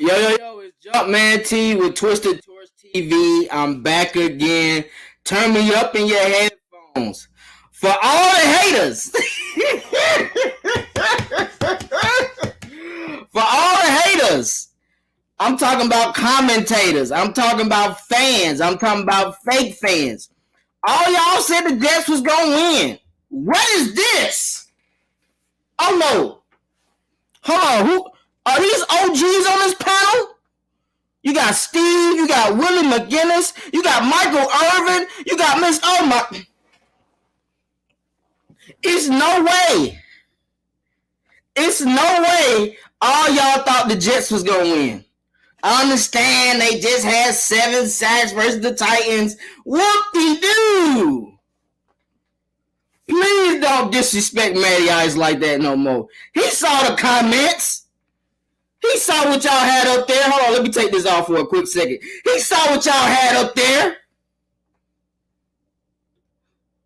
Yo, it's Jumpman T with Twisted Torch TV. I'm back again. Turn me up in your headphones. For all the haters. For all the haters. I'm talking about commentators. I'm talking about fans. I'm talking about fake fans. All y'all said the Jets was going to win. What is this? Oh, no. Hold on. Who are these OGs on this panel? You got Steve, you got Willie McGinnis, you got Michael Irvin, you got Miss It's no way. It's no way all y'all thought the Jets was going to win. I understand they just had 7 sacks versus the Titans. Whoop-de-doo. Please don't disrespect Matty Ice like that no more. He saw the comments. He saw what y'all had up there. Hold on, let me take this off for a quick second. He saw what y'all had up there.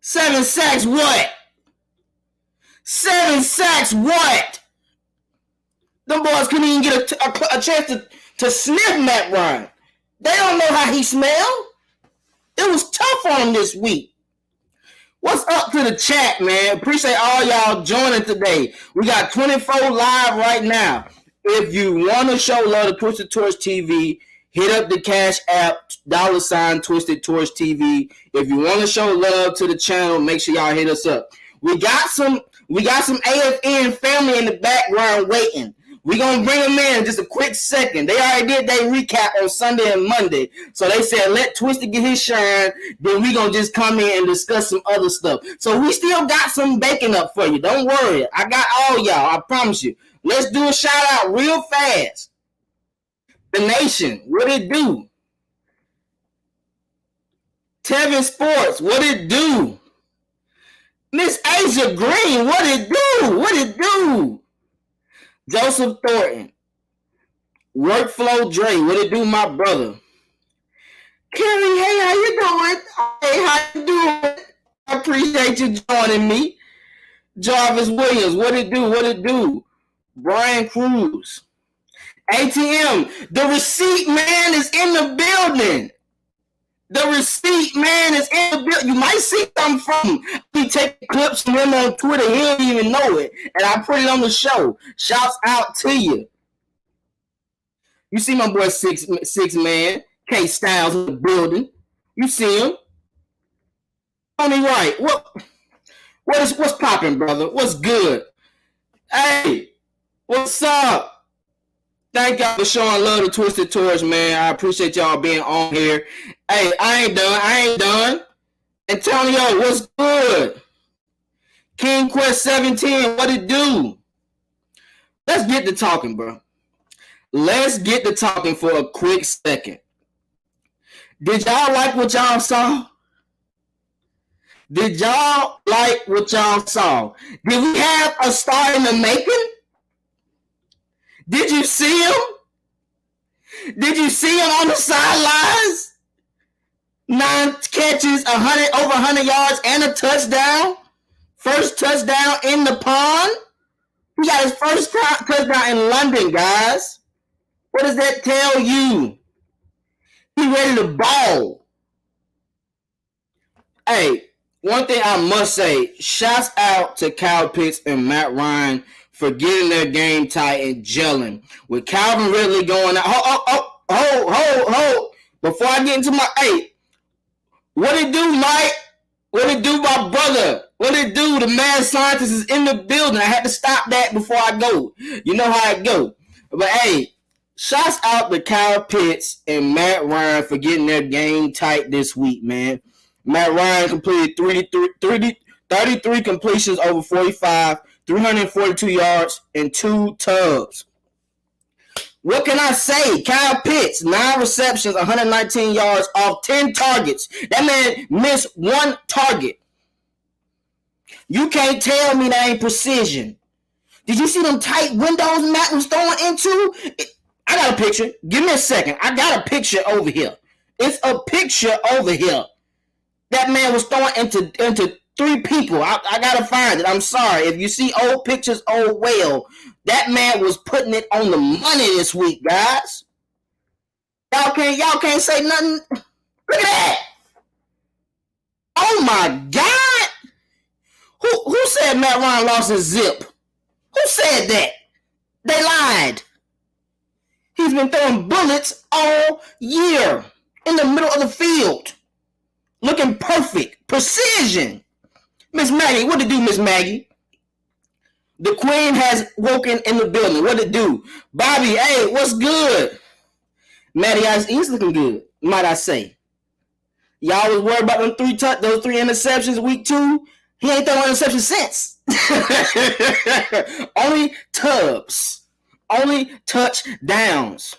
7 sacks what? 7 sacks what? Them boys couldn't even get a chance to sniff Matt Ryan. They don't know how he smelled. It was tough on him this week. What's up to the chat, man? Appreciate all y'all joining today. We got 24 live right now. If you want to show love to Twisted Torch TV, hit up the Cash App, $ Twisted Torch TV. If you want to show love to the channel, make sure y'all hit us up. We got some AFN family in the background waiting. We're going to bring them in just a quick second. They already did their recap on Sunday and Monday. So they said, let Twisted get his shine. Then we're going to just come in and discuss some other stuff. So we still got some bacon up for you. Don't worry. I got all y'all. I promise you. Let's do a shout out real fast. The Nation, what it do? Tevin Sports, what it do? Miss Asia Green, what it do? What it do? Joseph Thornton, Workflow Dre, what it do, my brother? Kelly, hey, how you doing? Hey, how you doing? I appreciate you joining me. Jarvis Williams, what it do? What it do? Brian Cruz. ATM, the receipt man is in the building. The receipt man is in the building. You might see something from him. We take clips from him on Twitter. He don't even know it. And I put it on the show. Shouts out to you. You see my boy six man, K Styles in the building. You see him. Tony Wright. What's popping, brother? What's good? Hey. What's up? Thank y'all for showing love to Twisted Torch, man. I appreciate y'all being on here. Hey, I ain't done. Antonio, what's good? King Quest 17, what it do? Let's get to talking, bro. Let's get to talking for a quick second. Did y'all like what y'all saw? Did y'all like what y'all saw? Did we have a star in the making? Did you see him? Did you see him on the sidelines? 9 catches, over 100 yards, and a touchdown. First touchdown in the pond. He got his first touchdown in London, guys. What does that tell you? He ready to ball. Hey, one thing I must say, shouts out to Kyle Pitts and Matt Ryan for getting their game tight and gelling. With Calvin Ridley going out. Hold. Before I get into my what it do, Mike? What it do, my brother? What it do? The mad scientist is in the building. I had to stop that before I go. You know how it go. But hey, shouts out to Kyle Pitts and Matt Ryan for getting their game tight this week, man. Matt Ryan completed 33 completions over 45, 342 yards, and 2 tubs. What can I say? Kyle Pitts, 9 receptions, 119 yards off 10 targets. That man missed 1 target. You can't tell me that ain't precision. Did you see them tight windows Matt was throwing into? I got a picture. Give me a second. I got a picture over here. It's a picture over here. That man was throwing into 3 people. I gotta find it. I'm sorry. If you see old pictures, oh well. That man was putting it on the money this week, guys. Y'all can't say nothing. Look at that. Oh my God. Who said Matt Ryan lost his zip? Who said that? They lied. He's been throwing bullets all year in the middle of the field. Looking perfect. Precision. Miss Maggie, what to do, Miss Maggie? The queen has woken in the building. What to do? Bobby, hey, what's good? Matty Ice, he's looking good, might I say. Y'all was worried about those 3 interceptions week 2. He ain't thrown an interception since. Only tubs. Only touchdowns.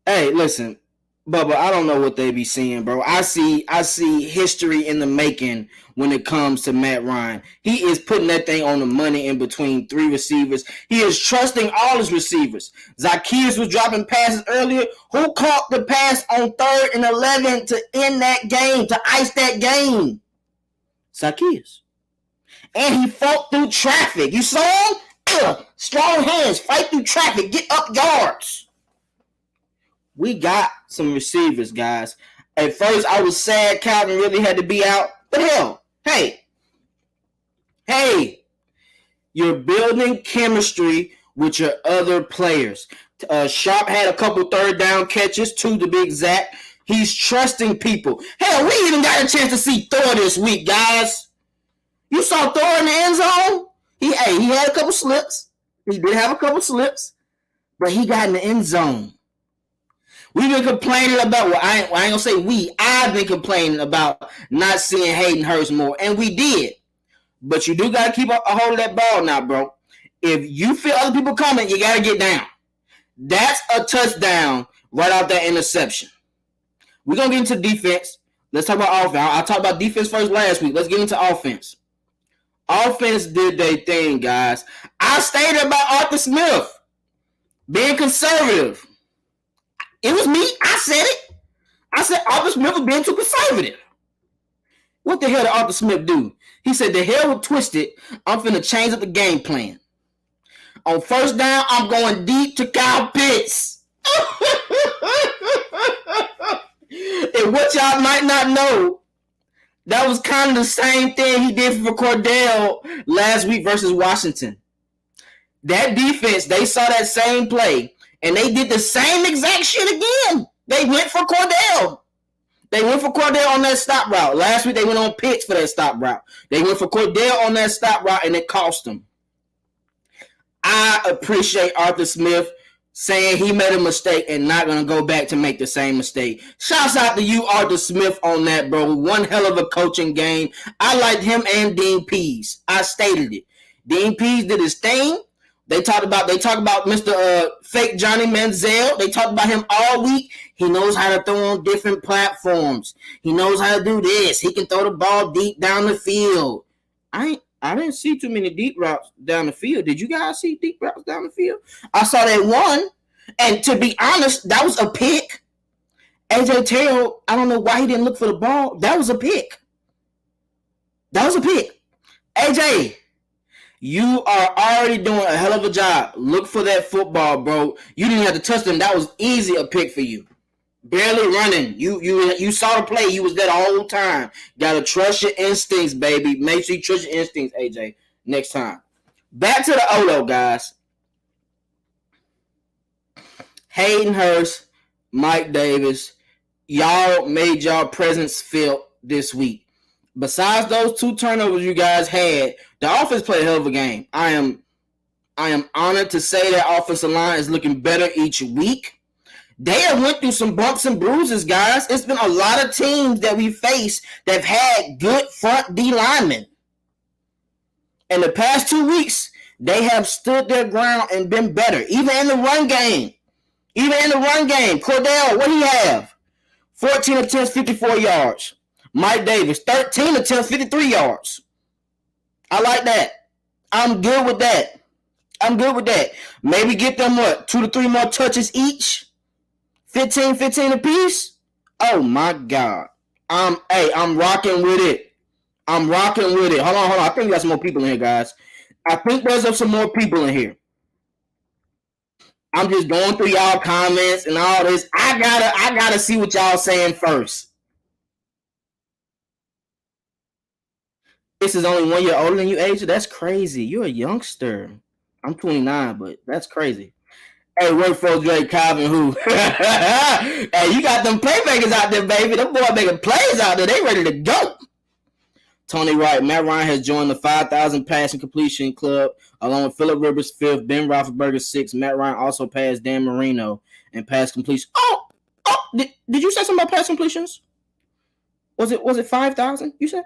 Hey, listen, Bubba, I don't know what they be seeing, bro. I see history in the making when it comes to Matt Ryan. He is putting that thing on the money in between 3 receivers. He is trusting all his receivers. Zacchaeus was dropping passes earlier. Who caught the pass on 3rd and 11 to end that game, to ice that game? Zacchaeus. And he fought through traffic. You saw him? Strong hands, fight through traffic, get up yards. We got some receivers, guys. At first, I was sad Calvin really had to be out. But hell, hey, you're building chemistry with your other players. Sharp had a couple 3rd down catches, 2 to be exact. He's trusting people. Hell, we even got a chance to see Thor this week, guys. You saw Thor in the end zone? He had a couple slips. He did have a couple slips, but he got in the end zone. We've been complaining about, well, I ain't going to say we. I've been complaining about not seeing Hayden Hurst more, and we did. But you do got to keep a hold of that ball now, bro. If you feel other people coming, you got to get down. That's a touchdown right off that interception. We're going to get into defense. Let's talk about offense. I talked about defense first last week. Let's get into offense. Offense did their thing, guys. I stated about Arthur Smith being conservative. It was me. I said it. I said Arthur Smith was being too conservative. What the hell did Arthur Smith do? He said, the hell with Twisted. I'm finna change up the game plan. On 1st down, I'm going deep to Kyle Pitts. And what y'all might not know, that was kind of the same thing he did for Cordell last week versus Washington. That defense, they saw that same play. And they did the same exact shit again. They went for Cordell. They went for Cordell on that stop route. Last week, they went on Pitts for that stop route. They went for Cordell on that stop route, and it cost them. I appreciate Arthur Smith saying he made a mistake and not going to go back to make the same mistake. Shouts out to you, Arthur Smith, on that, bro. One hell of a coaching game. I liked him and Dean Pease. I stated it. Dean Pease did his thing. They talk about Mr. Fake Johnny Manziel. They talked about him all week. He knows how to throw on different platforms. He knows how to do this. He can throw the ball deep down the field. I didn't see too many deep routes down the field. Did you guys see deep routes down the field? I saw that one. And to be honest, that was a pick. AJ Terrell, I don't know why he didn't look for the ball. That was a pick. AJ, you are already doing a hell of a job. Look for that football, bro. You didn't have to touch them. That was easy a pick for you. Barely running. You saw the play. You was there the whole time. Gotta trust your instincts, baby. Make sure you trust your instincts, AJ, next time. Back to the O-Lo, guys. Hayden Hurst, Mike Davis, y'all made y'all presence felt this week. Besides those 2 turnovers you guys had, the offense played a hell of a game. I am honored to say that offensive line is looking better each week. They have went through some bumps and bruises, guys. It's been a lot of teams that we faced that have had good front D linemen. In the past 2 weeks, they have stood their ground and been better. Even in the run game. Cordell, what he have? 14 attempts, 54 yards. Mike Davis, 13 attempts, 53 yards. I like that. I'm good with that. Maybe get them, 2 to 3 more touches each? 15 apiece? Oh, my God. I'm rocking with it. I'm rocking with it. Hold on. I think we got some more people in here, guys. I think there's some more people in here. I'm just going through y'all comments and all this. I gotta see what y'all saying first. This is only 1 year older than you, Asia. That's crazy. You're a youngster. I'm 29, but that's crazy. Hey, work for Drake Calvin, who? Hey, you got them playmakers out there, baby. Them boy making plays out there. They ready to go. Tony Wright, Matt Ryan has joined the 5,000 passing completion club along with Phillip Rivers 5th, Ben Roethlisberger 6th. Matt Ryan also passed Dan Marino in pass completion. Did you say something about pass completions? Was it 5,000? You said?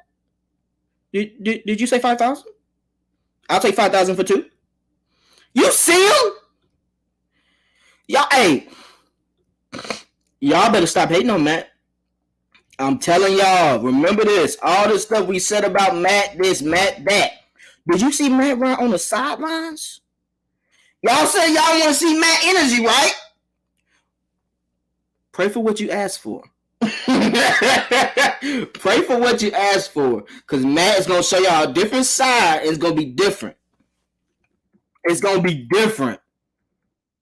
Did you say 5,000? I'll take 5,000 for 2. You see him? Y'all better stop hating on Matt. I'm telling y'all, remember this. All this stuff we said about Matt this, Matt that. Did you see Matt run on the sidelines? Y'all said y'all want to see Matt energy, right? Pray for what you asked for. Pray for what you asked for. Because Matt is going to show y'all a different side. And it's going to be different. It's going to be different.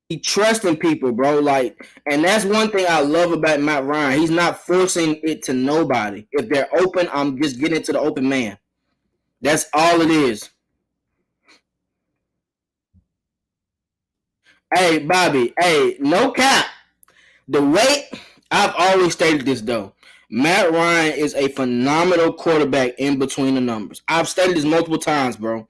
He trusting people, bro. And that's one thing I love about Matt Ryan. He's not forcing it to nobody. If they're open, I'm just getting it to the open man. That's all it is. Hey, Bobby. Hey, no cap. The way I've always stated this though. Matt Ryan is a phenomenal quarterback in between the numbers. I've stated this multiple times, bro.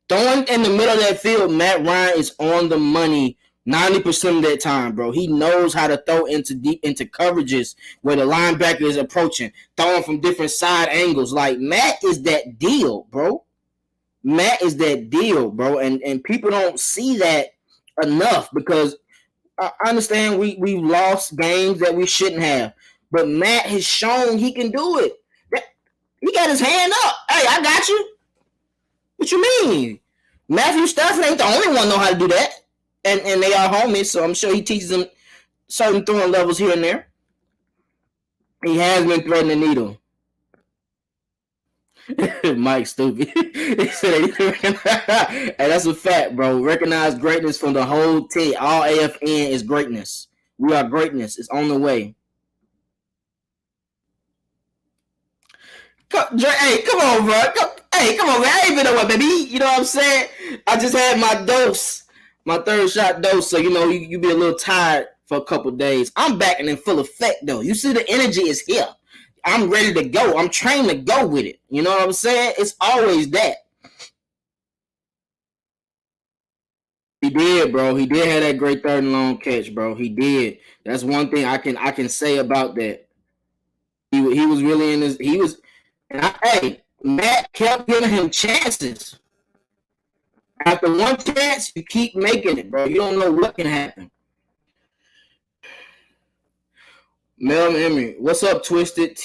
Throwing in the middle of that field, Matt Ryan is on the money 90% of that time, bro. He knows how to throw into coverages where the linebacker is approaching, throwing from different side angles. Like, Matt is that deal, bro. Matt is that deal, bro. And people don't see that enough because I understand we've lost games that we shouldn't have. But Matt has shown he can do it. He got his hand up. Hey, I got you. What you mean? Matthew Stafford ain't the only one know how to do that. And they are homies, so I'm sure he teaches them certain throwing levels here and there. He has been threading the needle. Mike stupid. Hey, that's a fact, bro. Recognize greatness from the whole team. All AFN is greatness. We are greatness. It's on the way. Hey, come on, bro. Come on, man. I ain't been away, baby. You know what I'm saying? I just had my dose. My third shot dose, so you be a little tired for a couple days. I'm back and in full effect though. You see the energy is here. I'm ready to go. I'm trained to go with it. You know what I'm saying? It's always that. He did, bro. He did have that great third and long catch, bro. He did. That's one thing I can say about that. He was really in his. He was. Hey, Matt kept giving him chances. After one chance, you keep making it, bro. You don't know what can happen. Mel Emery, what's up, Twisted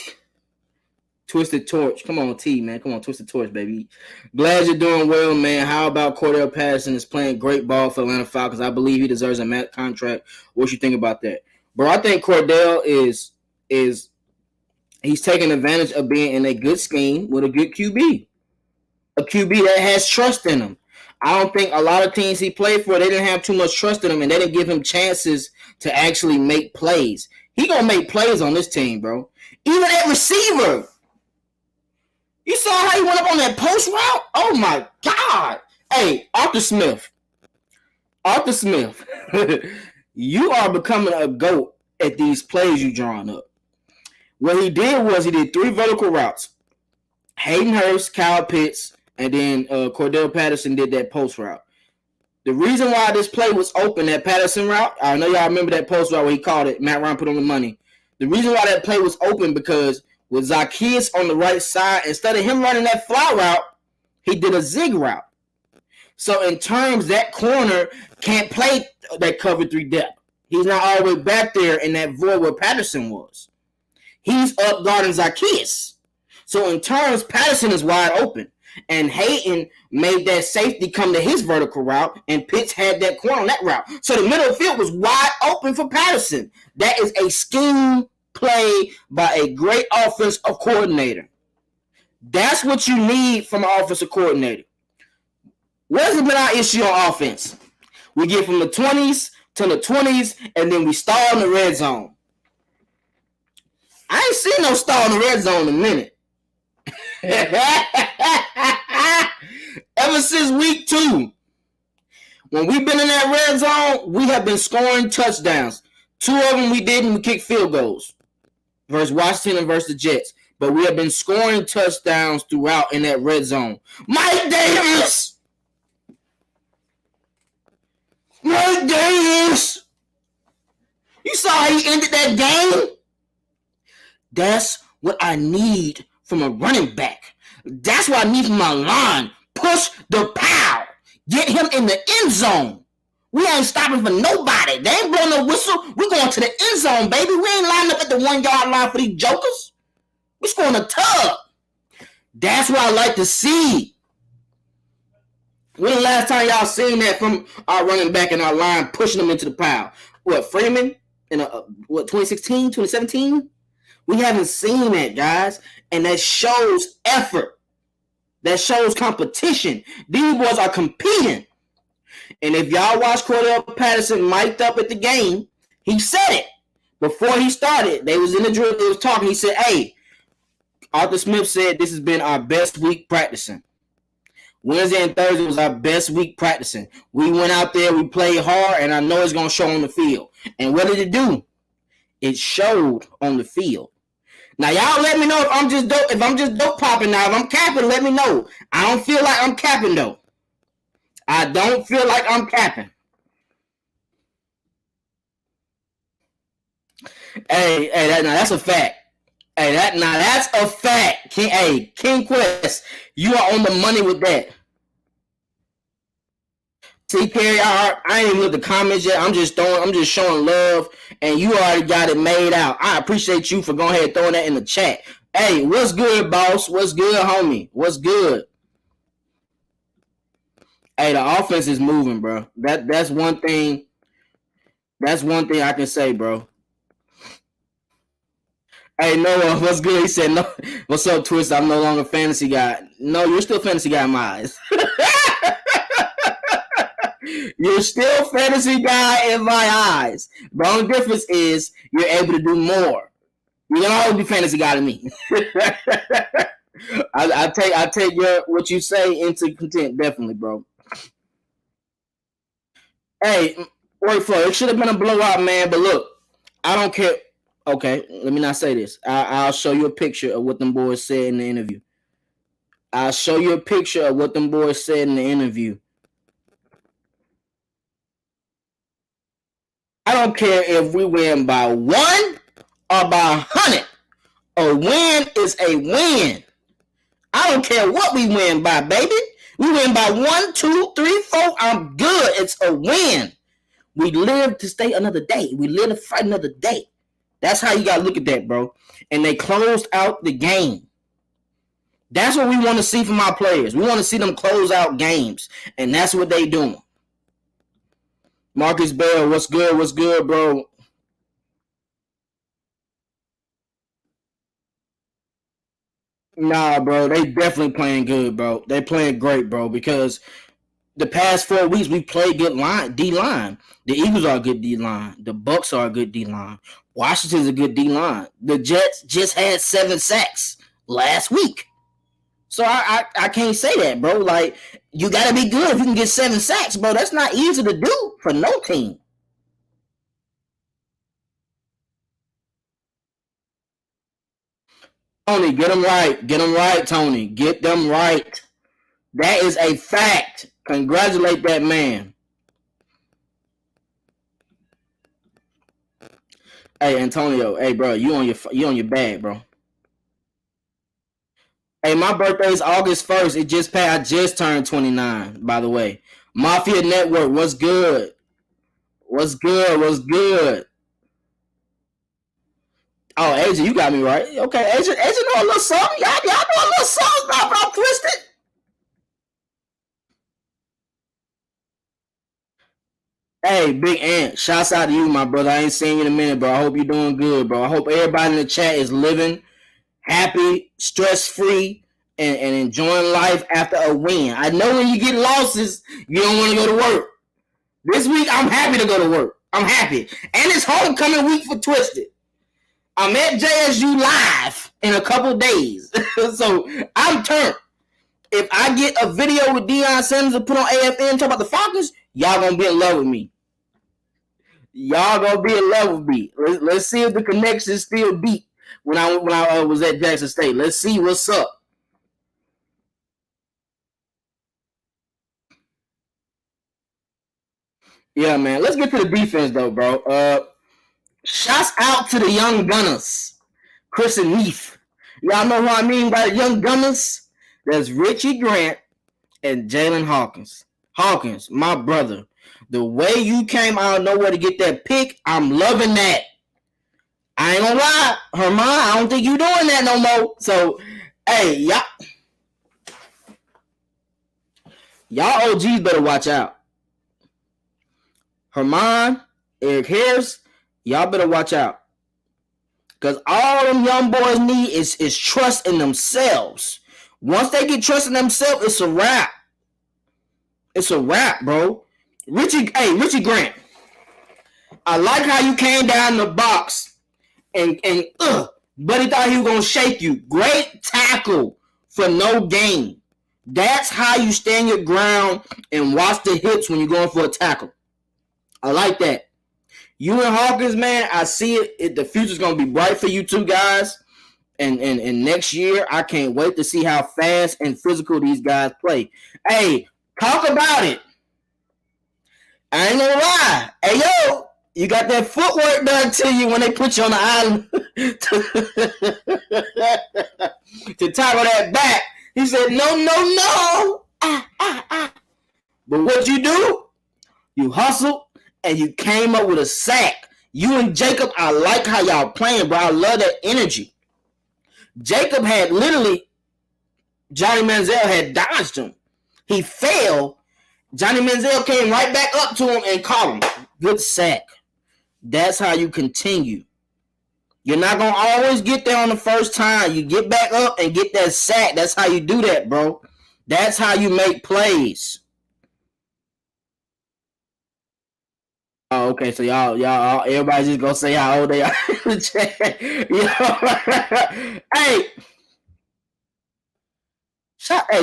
Torch? Come on, T, man. Come on, Twisted Torch, baby. Glad you're doing well, man. How about Cordell Patterson is playing great ball for Atlanta Falcons? I believe he deserves a max contract. What you think about that? Bro, I think Cordell is he's taking advantage of being in a good scheme with a good QB. A QB that has trust in him. I don't think a lot of teams he played for, they didn't have too much trust in him, and they didn't give him chances to actually make plays. He gonna make plays on this team, bro. Even at receiver. You saw how he went up on that post route? Oh, my God. Hey, Arthur Smith. You are becoming a GOAT at these plays you drawing up. What he did was he did 3 vertical routes. Hayden Hurst, Kyle Pitts, and then Cordell Patterson did that post route. The reason why this play was open, that Patterson route, I know y'all remember that post route where he called it, Matt Ryan put on the money. The reason why that play was open because with Zacchaeus on the right side, instead of him running that fly route, he did a zig route. So in terms, that corner can't play that cover 3 depth. He's not all the way back there in that void where Patterson was. He's up guarding Zacchaeus. So in terms, Patterson is wide open. And Hayden made that safety come to his vertical route, and Pitts had that corner on that route. So the middle of the field was wide open for Patterson. That is a scheme play by a great offensive coordinator. That's what you need from an offensive coordinator. What has been our issue on offense? We get from the 20s to the 20s, and then we stall in the red zone. I ain't seen no stall in the red zone in a minute. Ever since week 2, when we've been in that red zone, we have been scoring touchdowns. 2 of them we didn't. We kicked field goals versus Washington and versus the Jets. But we have been scoring touchdowns throughout in that red zone. Mike Davis! Mike Davis! You saw how he ended that game? That's what I need from a running back. That's what I need from my line. Push the pow. Get him in the end zone. We ain't stopping for nobody. They ain't blowing no whistle. We going to the end zone, baby. We ain't lining up at the 1 yard line for these jokers. We scoring a tub. That's what I like to see. When the last time y'all seen that from our running back and our line pushing them into the pile? What, Freeman? In 2016, 2017? We haven't seen that, guys. And that shows effort. That shows competition. These boys are competing. And if y'all watch Cordell Patterson mic'd up at the game, he said it. Before he started, they was in the drill, they was talking. He said, hey, Arthur Smith said this has been our best week practicing. Wednesday and Thursday was our best week practicing. We went out there, we played hard, and I know it's going to show on the field. And what did it do? It showed on the field. Now, y'all let me know if I'm just dope popping now. If I'm capping, let me know. I don't feel like I'm capping, though. I don't feel like I'm capping. Hey, that's a fact. That's a fact. King Quest, you are on the money with that. See, Kerry, I ain't even looked at the comments yet. I'm just showing love, and you already got it made out. I appreciate you for going ahead and throwing that in the chat. Hey, what's good, boss? What's good, homie? What's good? Hey, the offense is moving, bro. That's one thing. That's one thing I can say, bro. Hey, Noah, what's good? He said, "No, what's up, Twist? I'm no longer fantasy guy." No, you're still fantasy guy in my eyes. You're still fantasy guy in my eyes. The only difference is you're able to do more. You can always be fantasy guy to me. I take what you say into content, definitely, bro. Hey, workflow. It should have been a blowout, man. But look, I don't care. Okay, let me not say this. I'll show you a picture of what them boys said in the interview. I'll show you a picture of what them boys said in the interview. I don't care if we win by 1 or by 100. A win is a win. I don't care what we win by, baby. We win by 1, 2, 3, 4. I'm good. It's a win. We live to stay another day. We live to fight another day. That's how you got to look at that, bro. And they closed out the game. That's what we want to see from our players. We want to see them close out games. And that's what they doing. Marcus Bell, what's good? What's good, bro? Nah, bro. They definitely playing good, bro. They playing great, bro, because the past 4 weeks we played good D-line. The Eagles are a good D-line. The Bucks are a good D-line. Washington's a good D-line. The Jets just had 7 sacks last week. So I can't say that, bro. Like, you got to be good if you can get 7 sacks, bro. That's not easy to do for no team. Tony, get them right. Get them right, Tony. Get them right. That is a fact. Congratulate that man. Hey, Antonio. Hey, bro. You on your bag, bro. Hey, my birthday is August 1st. It just passed. I just turned 29, by the way. Mafia Network, what's good? What's good? What's good? Oh, AJ, you got me right. Okay, AJ know a little something. Y'all know a little something about I'm twisted. Hey, Big Ant, shouts out to you, my brother. I ain't seen you in a minute, bro. I hope you're doing good, bro. I hope everybody in the chat is living happy, stress free, and enjoying life after a win. I know when you get losses, you don't want to go to work. This week, I'm happy to go to work. I'm happy. And it's homecoming week for Twisted. I'm at JSU live in a couple days. So I'm turned. If I get a video with Deion Sanders to put on AFN talk about the Falcons, y'all gonna be in love with me. Y'all gonna be in love with me. Let's see if the connection is still deep when I was at Jackson State. Let's see what's up. Yeah, man. Let's get to the defense though, bro. Shouts out to the young gunners, Chris and Neef. Y'all know what I mean by the young gunners? That's Richie Grant and Jalen Hawkins. Hawkins, my brother. The way you came out of nowhere to get that pick, I'm loving that. I ain't gonna lie, Herman, I don't think you doing that no more. So, hey, y'all OGs better watch out. Herman, Eric Harris, y'all better watch out. Because all them young boys need is trust in themselves. Once they get trust in themselves, it's a wrap. It's a wrap, bro. Richie Grant. I like how you came down the box and Buddy thought he was gonna shake you. Great tackle for no gain. That's how you stand your ground and watch the hips when you're going for a tackle. I like that. You and Hawkins, man, I see it. The future's gonna be bright for you two guys. And next year, I can't wait to see how fast and physical these guys play. Hey, talk about it. I ain't gonna lie. Hey, yo, you got that footwork done to you when they put you on the island to tackle that back. He said, no. But what you do? You hustled and you came up with a sack. You and Jacob, I like how y'all playing, bro. I love that energy. Jacob had literally, Johnny Manziel had dodged him. He fell. Johnny Manziel came right back up to him and caught him. Good sack. That's how you continue. You're not going to always get there on the first time. You get back up and get that sack. That's how you do that, bro. That's how you make plays. Oh, okay. So y'all, everybody's just gonna say how old they are. Hey,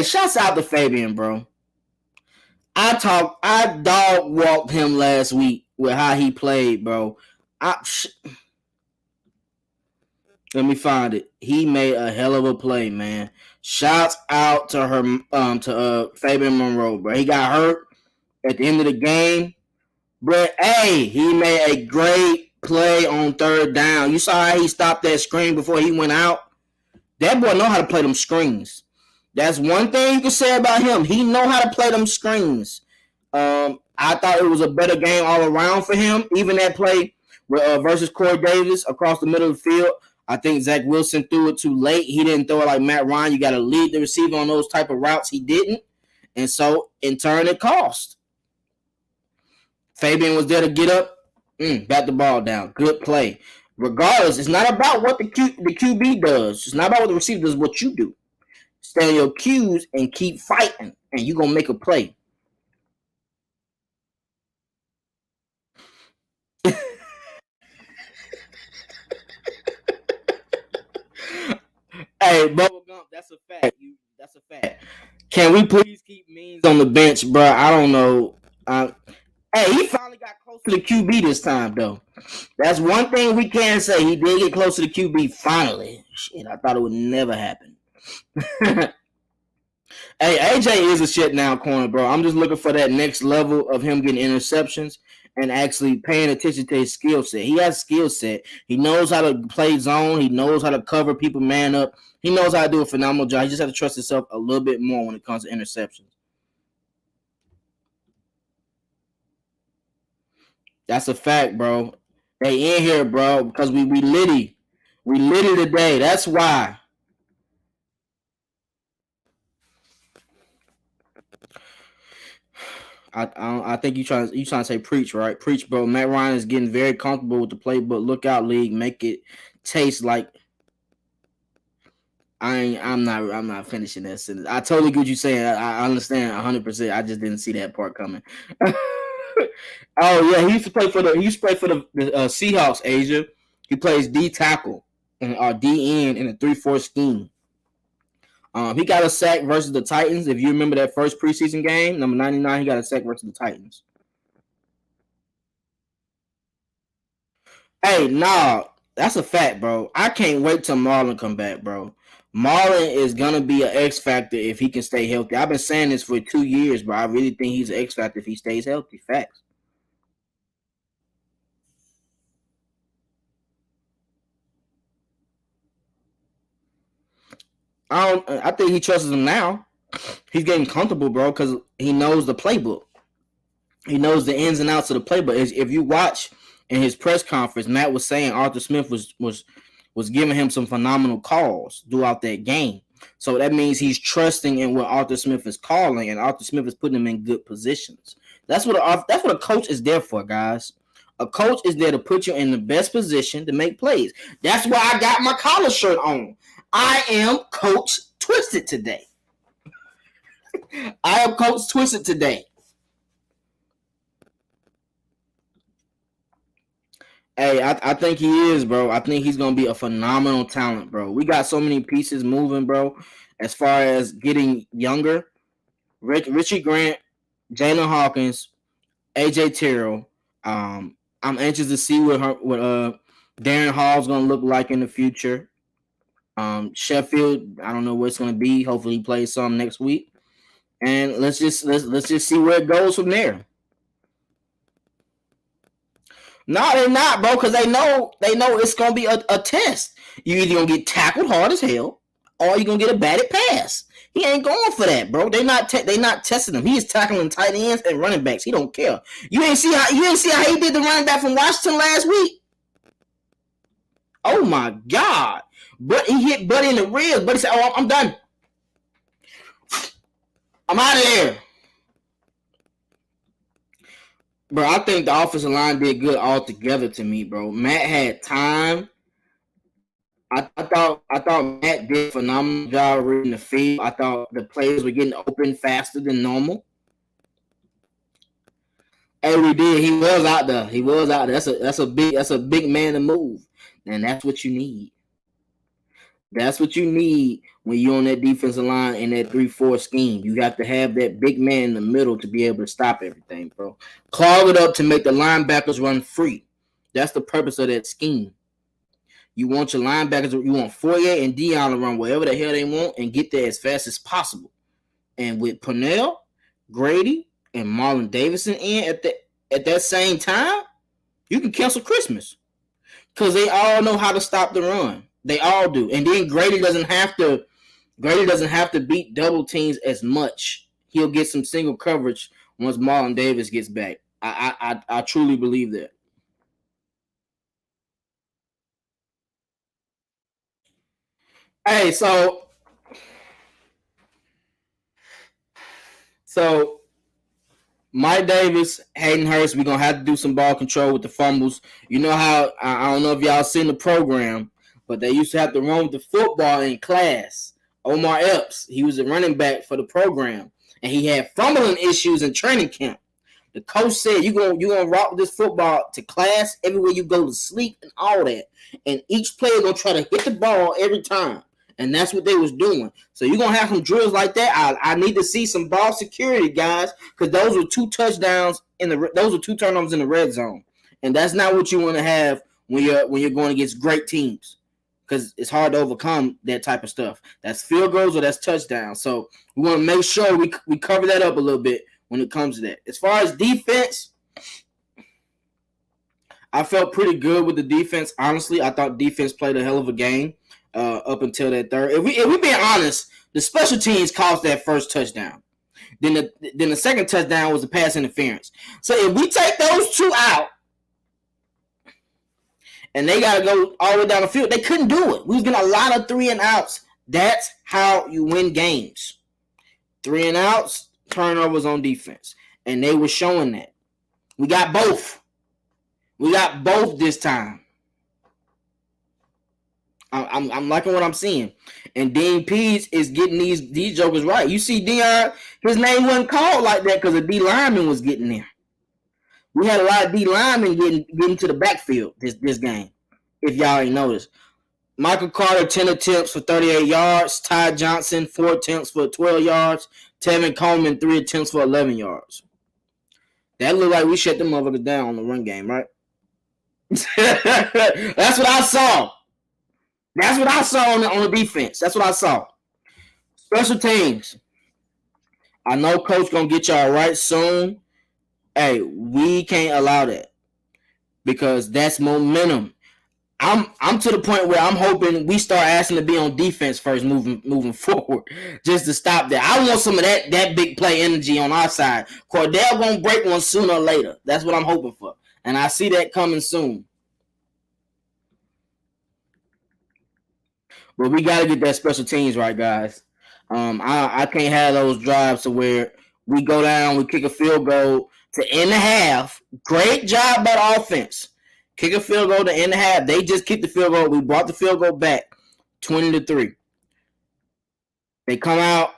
shouts out to Fabian, bro. I dog walked him last week with how he played, bro. Let me find it. He made a hell of a play, man. Shouts out to Fabian Monroe, bro. He got hurt at the end of the game, but hey, he made a great play on third down. You saw how he stopped that screen before he went out. That boy know how to play them screens. That's one thing you can say about him. He know how to play them screens. I thought it was a better game all around for him. Even that play versus Corey Davis across the middle of the field. I think Zach Wilson threw it too late. He didn't throw it like Matt Ryan. You got to lead the receiver on those type of routes. He didn't. And so, in turn, it cost. Fabian was there to get up, bat the ball down. Good play. Regardless, it's not about what the QB does. It's not about what the receiver does, what you do. Stay on your cues and keep fighting, and you're going to make a play. Hey, Bubba Gump, that's a fact. That's a fact. Can we please keep Means on the bench, bro? I don't know. Hey, he finally got close to the QB this time, though. That's one thing we can say. He did get close to the QB finally. Shit, I thought it would never happen. Hey, AJ is a shit now corner, bro. I'm just looking for that next level of him getting interceptions and actually paying attention to his skill set. He has skill set. He knows how to play zone. He knows how to cover people man up. He knows how to do a phenomenal job. He just has to trust himself a little bit more when it comes to interceptions. That's a fact, bro. They in here, bro, because we litty. We litty today. That's why. I think you trying to say preach, right? Preach, bro. Matt Ryan is getting very comfortable with the playbook. Look out, league. Make it taste like I'm not finishing that sentence. I totally get what you're saying. I understand 100%. I just didn't see that part coming. Oh yeah, he used to play for the Seahawks. Asia. He plays D tackle or D end in a 3-4 scheme. He got a sack versus the Titans. If you remember that first preseason game, number 99, he got a sack versus the Titans. Hey, nah, that's a fact, bro. I can't wait till Marlon come back, bro. Marlon is gonna be an X factor if he can stay healthy. I've been saying this for 2 years, bro. I really think he's an X factor if he stays healthy. Facts. I think he trusts him now. He's getting comfortable, bro, because he knows the playbook. He knows the ins and outs of the playbook. If you watch in his press conference, Matt was saying Arthur Smith was giving him some phenomenal calls throughout that game. So that means he's trusting in what Arthur Smith is calling, and Arthur Smith is putting him in good positions. That's what a coach is there for, guys. A coach is there to put you in the best position to make plays. That's why I got my collar shirt on. I am Coach Twisted today. I am Coach Twisted today. Hey, I think he is, bro. I think he's gonna be a phenomenal talent, bro. We got so many pieces moving, bro. As far as getting younger, Richie Grant, Jalen Hawkins, AJ Terrell. I'm anxious to see what Darren Hall's gonna look like in the future. Sheffield, I don't know what it's gonna be. Hopefully, he plays some next week, and let's just see where it goes from there. No, they're not, bro, because they know it's gonna be a test. You either gonna get tackled hard as hell, or you gonna get a batted pass. He ain't going for that, bro. They not testing him. He is tackling tight ends and running backs. He don't care. You ain't see how he did the running back from Washington last week. Oh my God! But he hit Buddy in the ribs. Buddy said, "Oh, I'm done. I'm out of there." Bro, I think the offensive line did good altogether to me, bro. Matt had time. I thought Matt did a phenomenal job reading the field. I thought the players were getting open faster than normal. And we did. He was out there. That's a big man to move. And that's what you need. That's what you need when you're on that defensive line in that 3-4 scheme. You have to have that big man in the middle to be able to stop everything, bro. Clog it up to make the linebackers run free. That's the purpose of that scheme. You want your linebackers, you want Foyer and Dion to run wherever the hell they want and get there as fast as possible. And with Purnell, Grady, and Marlon Davidson in at that same time, you can cancel Christmas. Because they all know how to stop the run. They all do. And then Grady doesn't have to beat double teams as much. He'll get some single coverage once Marlon Davis gets back. I truly believe that. Hey, so Mike Davis, Hayden Hurst, we're gonna have to do some ball control with the fumbles. You know how I don't know if y'all seen the program, but they used to have to run with the football in class. Omar Epps, he was a running back for the program, and he had fumbling issues in training camp. The coach said you gonna rock this football to class everywhere you go to sleep and all that, and each player gonna try to hit the ball every time. And that's what they was doing. So you're going to have some drills like that. I need to see some ball security, guys, because those were 2 touchdowns those were 2 turnovers in the red zone. And that's not what you want to have when you're going against great teams, because it's hard to overcome that type of stuff. That's field goals or that's touchdowns. So we want to make sure we cover that up a little bit when it comes to that. As far as defense, I felt pretty good with the defense. Honestly, I thought defense played a hell of a game. Up until that third. If we being honest, the special teams caused that first touchdown. Then the second touchdown was the pass interference. So if we take those 2 out, and they got to go all the way down the field, they couldn't do it. We was getting a lot of 3 and outs. That's how you win games. 3 and outs, turnovers on defense. and they were showing that. We got both. We got both this time. I'm liking what I'm seeing. And Dean Pease is getting these jokers right. You see Dion, his name wasn't called like that because a D lineman was getting there. We had a lot of D linemen getting to the backfield this game, if y'all ain't noticed. Michael Carter, 10 attempts for 38 yards. Ty Johnson, 4 attempts for 12 yards. Tevin Coleman, 3 attempts for 11 yards. That looked like we shut them motherfuckers down on the run game, right? That's what I saw. That's what I saw on the defense. That's what I saw. Special teams. I know Coach going to get y'all right soon. Hey, we can't allow that because that's momentum. I'm to the point where I'm hoping we start asking to be on defense first moving forward just to stop that. I want some of that big play energy on our side. Cordell going to break one sooner or later. That's what I'm hoping for. And I see that coming soon. But we got to get that special teams right, guys. I can't have those drives to where we go down, we kick a field goal to end the half. Great job by the offense. Kick a field goal to end the half. They just kicked the field goal. We brought the field goal back 20-3. They come out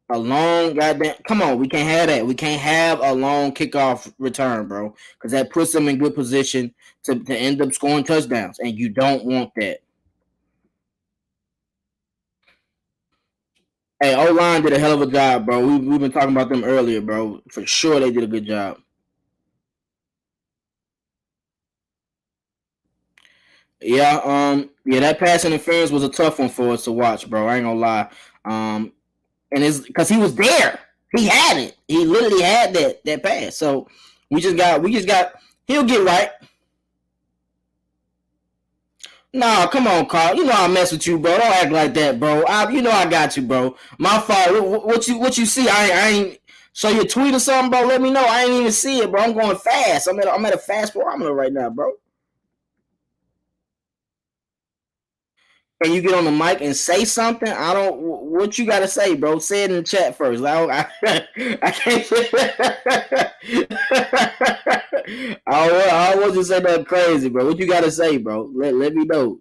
a long goddamn. Come on, we can't have that. We can't have a long kickoff return, bro, because that puts them in good position to end up scoring touchdowns, and you don't want that. Hey, O-line did a hell of a job, bro. We've been talking about them earlier, bro. For sure, they did a good job. Yeah, that pass interference was a tough one for us to watch, bro. I ain't gonna lie. And it's because he was there. He had it. He literally had that pass. So we just got. He'll get right. Nah, come on, Carl. You know I mess with you, bro. Don't act like that, bro. I got you, bro. My fault. What you see? I ain't show you a tweet or something, bro. Let me know. I ain't even see it, bro. I'm going fast. I'm at a fast barometer right now, bro. Can you get on the mic and say something? I don't. What you gotta say, bro? Say it in the chat first. I can't. I wasn't say nothing crazy, bro. What you gotta say, bro? Let me know.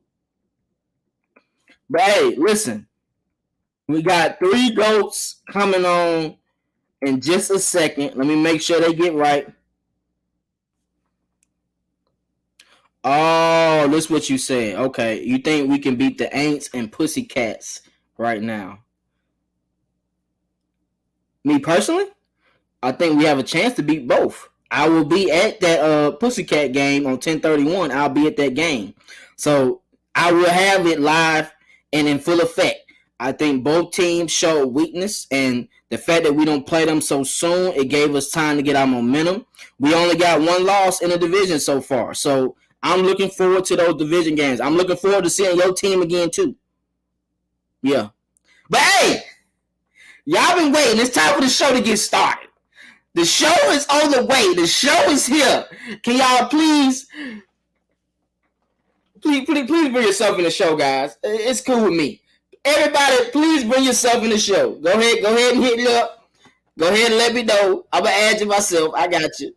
But hey, listen. We got 3 goats coming on in just a second. Let me make sure they get right. Oh, that's what you said. Okay. You think we can beat the Aints and Pussycats right now? Me personally, I think we have a chance to beat both. I will be at that Pussycat game on 10/31. I'll be at that game. So I will have it live and in full effect. I think both teams showed weakness, and the fact that we don't play them so soon, it gave us time to get our momentum. We only got 1 loss in the division so far. So I'm looking forward to those division games. I'm looking forward to seeing your team again, too. Yeah. But, hey, y'all been waiting. It's time for the show to get started. The show is on the way. The show is here. Can y'all please bring yourself in the show, guys. It's cool with me. Everybody, please bring yourself in the show. Go ahead and hit it up. Go ahead and let me know. I'm going to add you myself. I got you.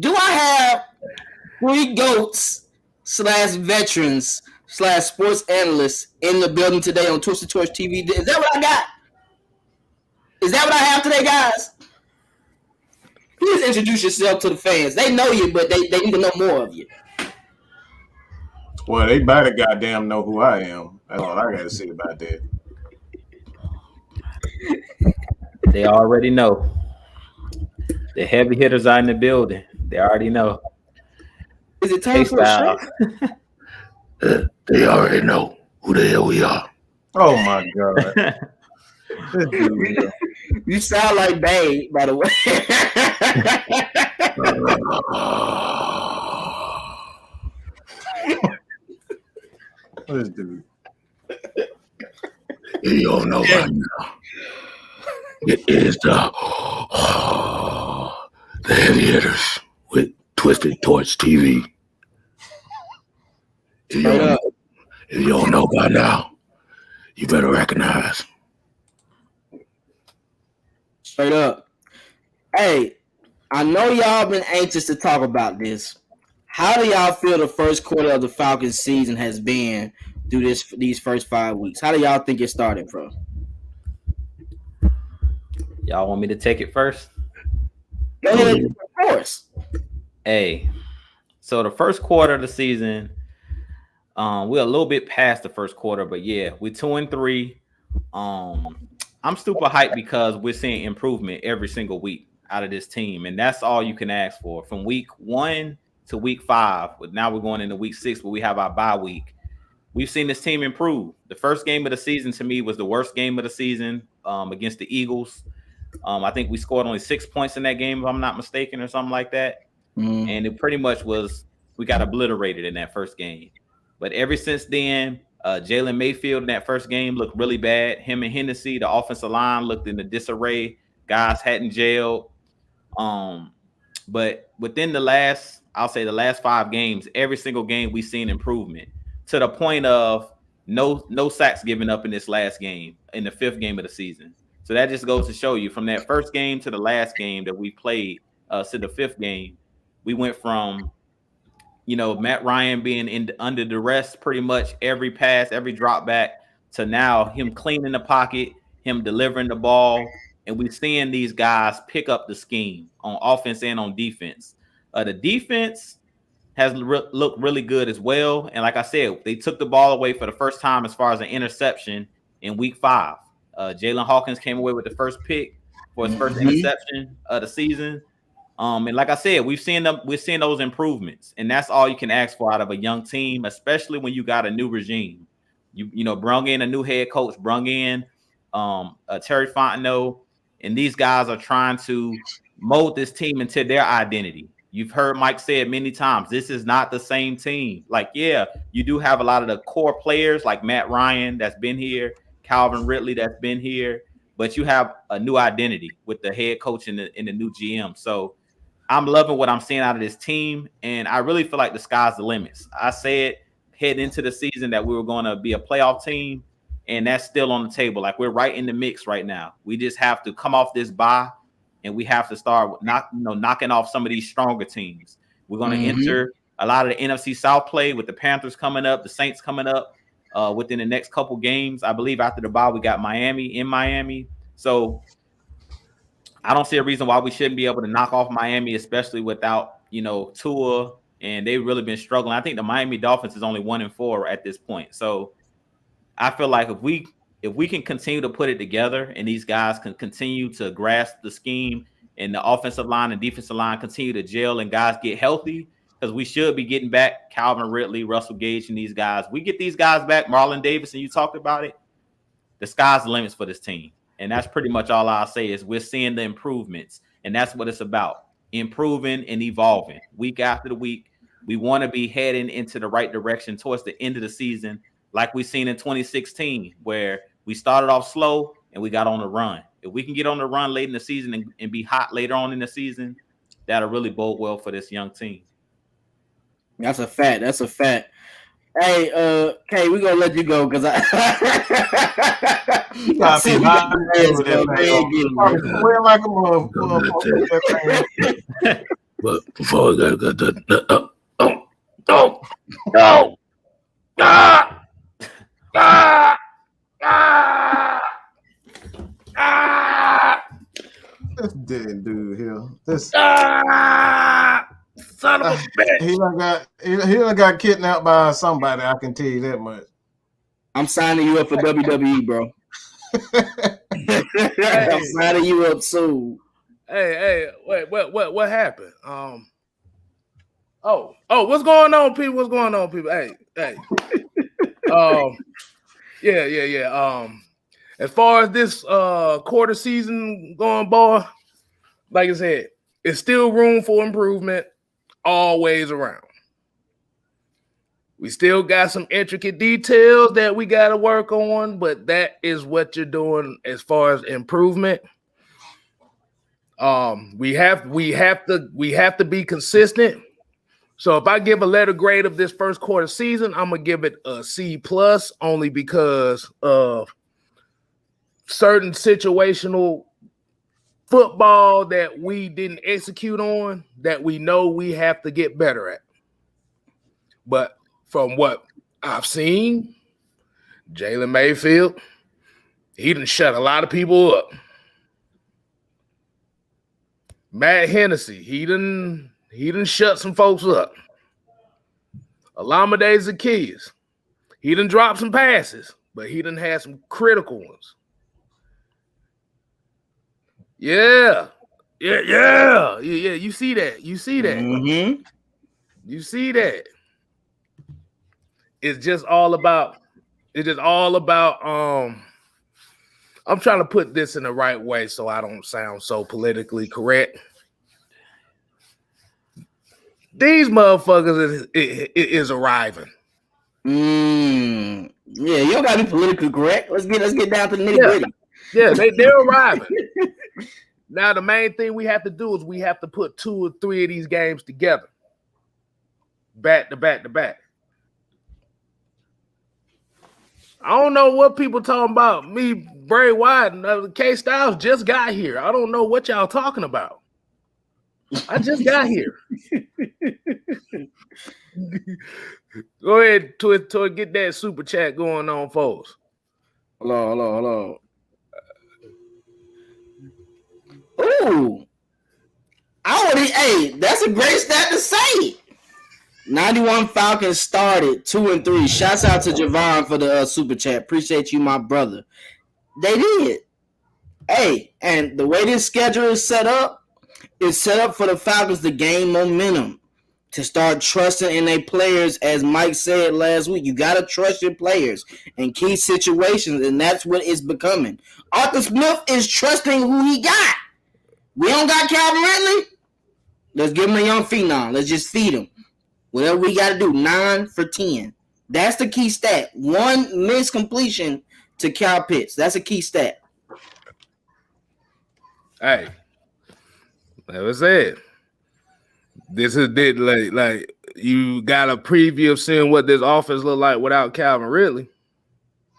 Do I have 3 GOATs / veterans / sports analysts in the building today on Twisted Torch TV? Is that what I got? Is that what I have today, guys? Please introduce yourself to the fans. They know you, but they need to know more of you. Well, they better goddamn know who I am. That's all I got to say about that. They already know. The heavy hitters are in the building. They already know. Is it time for a shot? They already know who the hell we are. Oh my god. You sound like Babe, by the way. This dude. You don't know by now. It is the heavy hitters with Twisted Torch TV. And If you don't know by now, you better recognize. Straight up. Hey, I know y'all been anxious to talk about this. How do y'all feel the first quarter of the Falcons season has been through these first 5 weeks? How do y'all think it started from? Y'all want me to take it first? Go ahead, of course. Hey, so the first quarter of the season, we're a little bit past the first quarter, but yeah, we're 2-3. I'm super hyped because we're seeing improvement every single week out of this team, and that's all you can ask for. From week 1 to week 5, but now we're going into week 6, where we have our bye week. We've seen this team improve. The first game of the season to me was the worst game of the season against the Eagles. I think we scored only 6 points in that game, if I'm not mistaken, or something like that. And it pretty much was, we got obliterated in that first game. But ever since then, Jalen Mayfield in that first game looked really bad. Him and Hennessy, the offensive line, looked in the disarray. Guys hadn't jailed. But within the last 5 games, every single game we've seen improvement, to the point of no sacks given up in this last game, in the 5th game of the season. So that just goes to show you, from that first game to the last game that we played, to the 5th game, we went from, Matt Ryan being under duress pretty much every pass, every drop back, to now him cleaning the pocket, him delivering the ball, and we're seeing these guys pick up the scheme on offense and on defense. The defense has looked really good as well. And like I said, they took the ball away for the first time as far as an interception in week 5. Jalen Hawkins came away with the first pick for his first interception of the season. And like I said, we're seeing those improvements, and that's all you can ask for out of a young team, especially when you got a new regime. You brung in a new head coach, brung in Terry Fontenot, and these guys are trying to mold this team into their identity. You've heard Mike say it many times. This is not the same team. Like, yeah, you do have a lot of the core players like Matt Ryan that's been here, Calvin Ridley that's been here, but you have a new identity with the head coach and the new GM. So I'm loving what I'm seeing out of this team, and I really feel like the sky's the limits. I said heading into the season that we were going to be a playoff team, and that's still on the table. Like, we're right in the mix right now. We just have to come off this bye, and we have to start knocking off some of these stronger teams. We're going to enter a lot of the NFC South play with the Panthers coming up, the Saints coming up within the next couple games. I believe after the bye, we got Miami in Miami. So I don't see a reason why we shouldn't be able to knock off Miami, especially without, Tua, and they've really been struggling. I think the Miami Dolphins is only 1-4 at this point. So I feel like if we can continue to put it together, and these guys can continue to grasp the scheme, and the offensive line and defensive line continue to gel, and guys get healthy, because we should be getting back Calvin Ridley, Russell Gage, and these guys. We get these guys back, Marlon Davis, and you talked about it, the sky's the limits for this team. And that's pretty much all I'll say is we're seeing the improvements, and that's what it's about, improving and evolving week after the week. We want to be heading into the right direction towards the end of the season, like we seen in 2016, where we started off slow and we got on the run. If we can get on the run late in the season and be hot later on in the season, that'll really bode well for this young team. That's a fact. Hey, Kay, we're gonna let you go because I see my like a motherfucker. But before we got that, This dead dude here. This son of a bitch. He done got kidnapped by somebody. I can tell you that much. I'm signing you up for WWE, bro. I'm signing you up soon. Hey, wait, what happened? What's going on, people? Hey. Yeah. As far as this quarter season going, boy, like I said, it's still room for improvement always around. We still got some intricate details that we got to work on, but that is what you're doing as far as improvement. We have to be consistent. So if I give a letter grade of this first quarter season, I'm gonna give it a C+, only because of certain situational football that we didn't execute on that we know we have to get better at. But from what I've seen, Jalen Mayfield, he done shut a lot of people up. Matt Hennessy, he done shut some folks up. Alameda Zacchaeus, he done dropped some passes, but he done had some critical ones. Yeah. You see that. You see that. Mm-hmm. You see that. It's just all about. I'm trying to put this in the right way so I don't sound so politically correct. These motherfuckers is arriving. Yeah, you don't gotta be politically correct. Let's get down to the nitty-gritty. Yeah, they're arriving. Now the main thing we have to do is we have to put 2 or 3 of these games together. Back to back to back. I don't know what people talking about. Me, Bray Wyatt, and K Styles just got here. I don't know what y'all talking about. I just got here. Go ahead to get that super chat going on, folks. Hello. Ooh. That's a great stat to say. 91 Falcons started 2-3. Shouts out to Javon for the super chat. Appreciate you, my brother. They did. Hey, and the way this schedule is set up for the Falcons to gain momentum, to start trusting in their players. As Mike said last week, you got to trust your players in key situations, and that's what it's becoming. Arthur Smith is trusting who he got. We don't got Calvin Ridley. Let's give him a young phenom. Let's just feed him. Whatever we got to do, 9 for 10. That's the key stat. 1 missed completion to Cal Pitts. That's a key stat. Hey, like I said, this is like you got a preview of seeing what this offense look like without Calvin Ridley.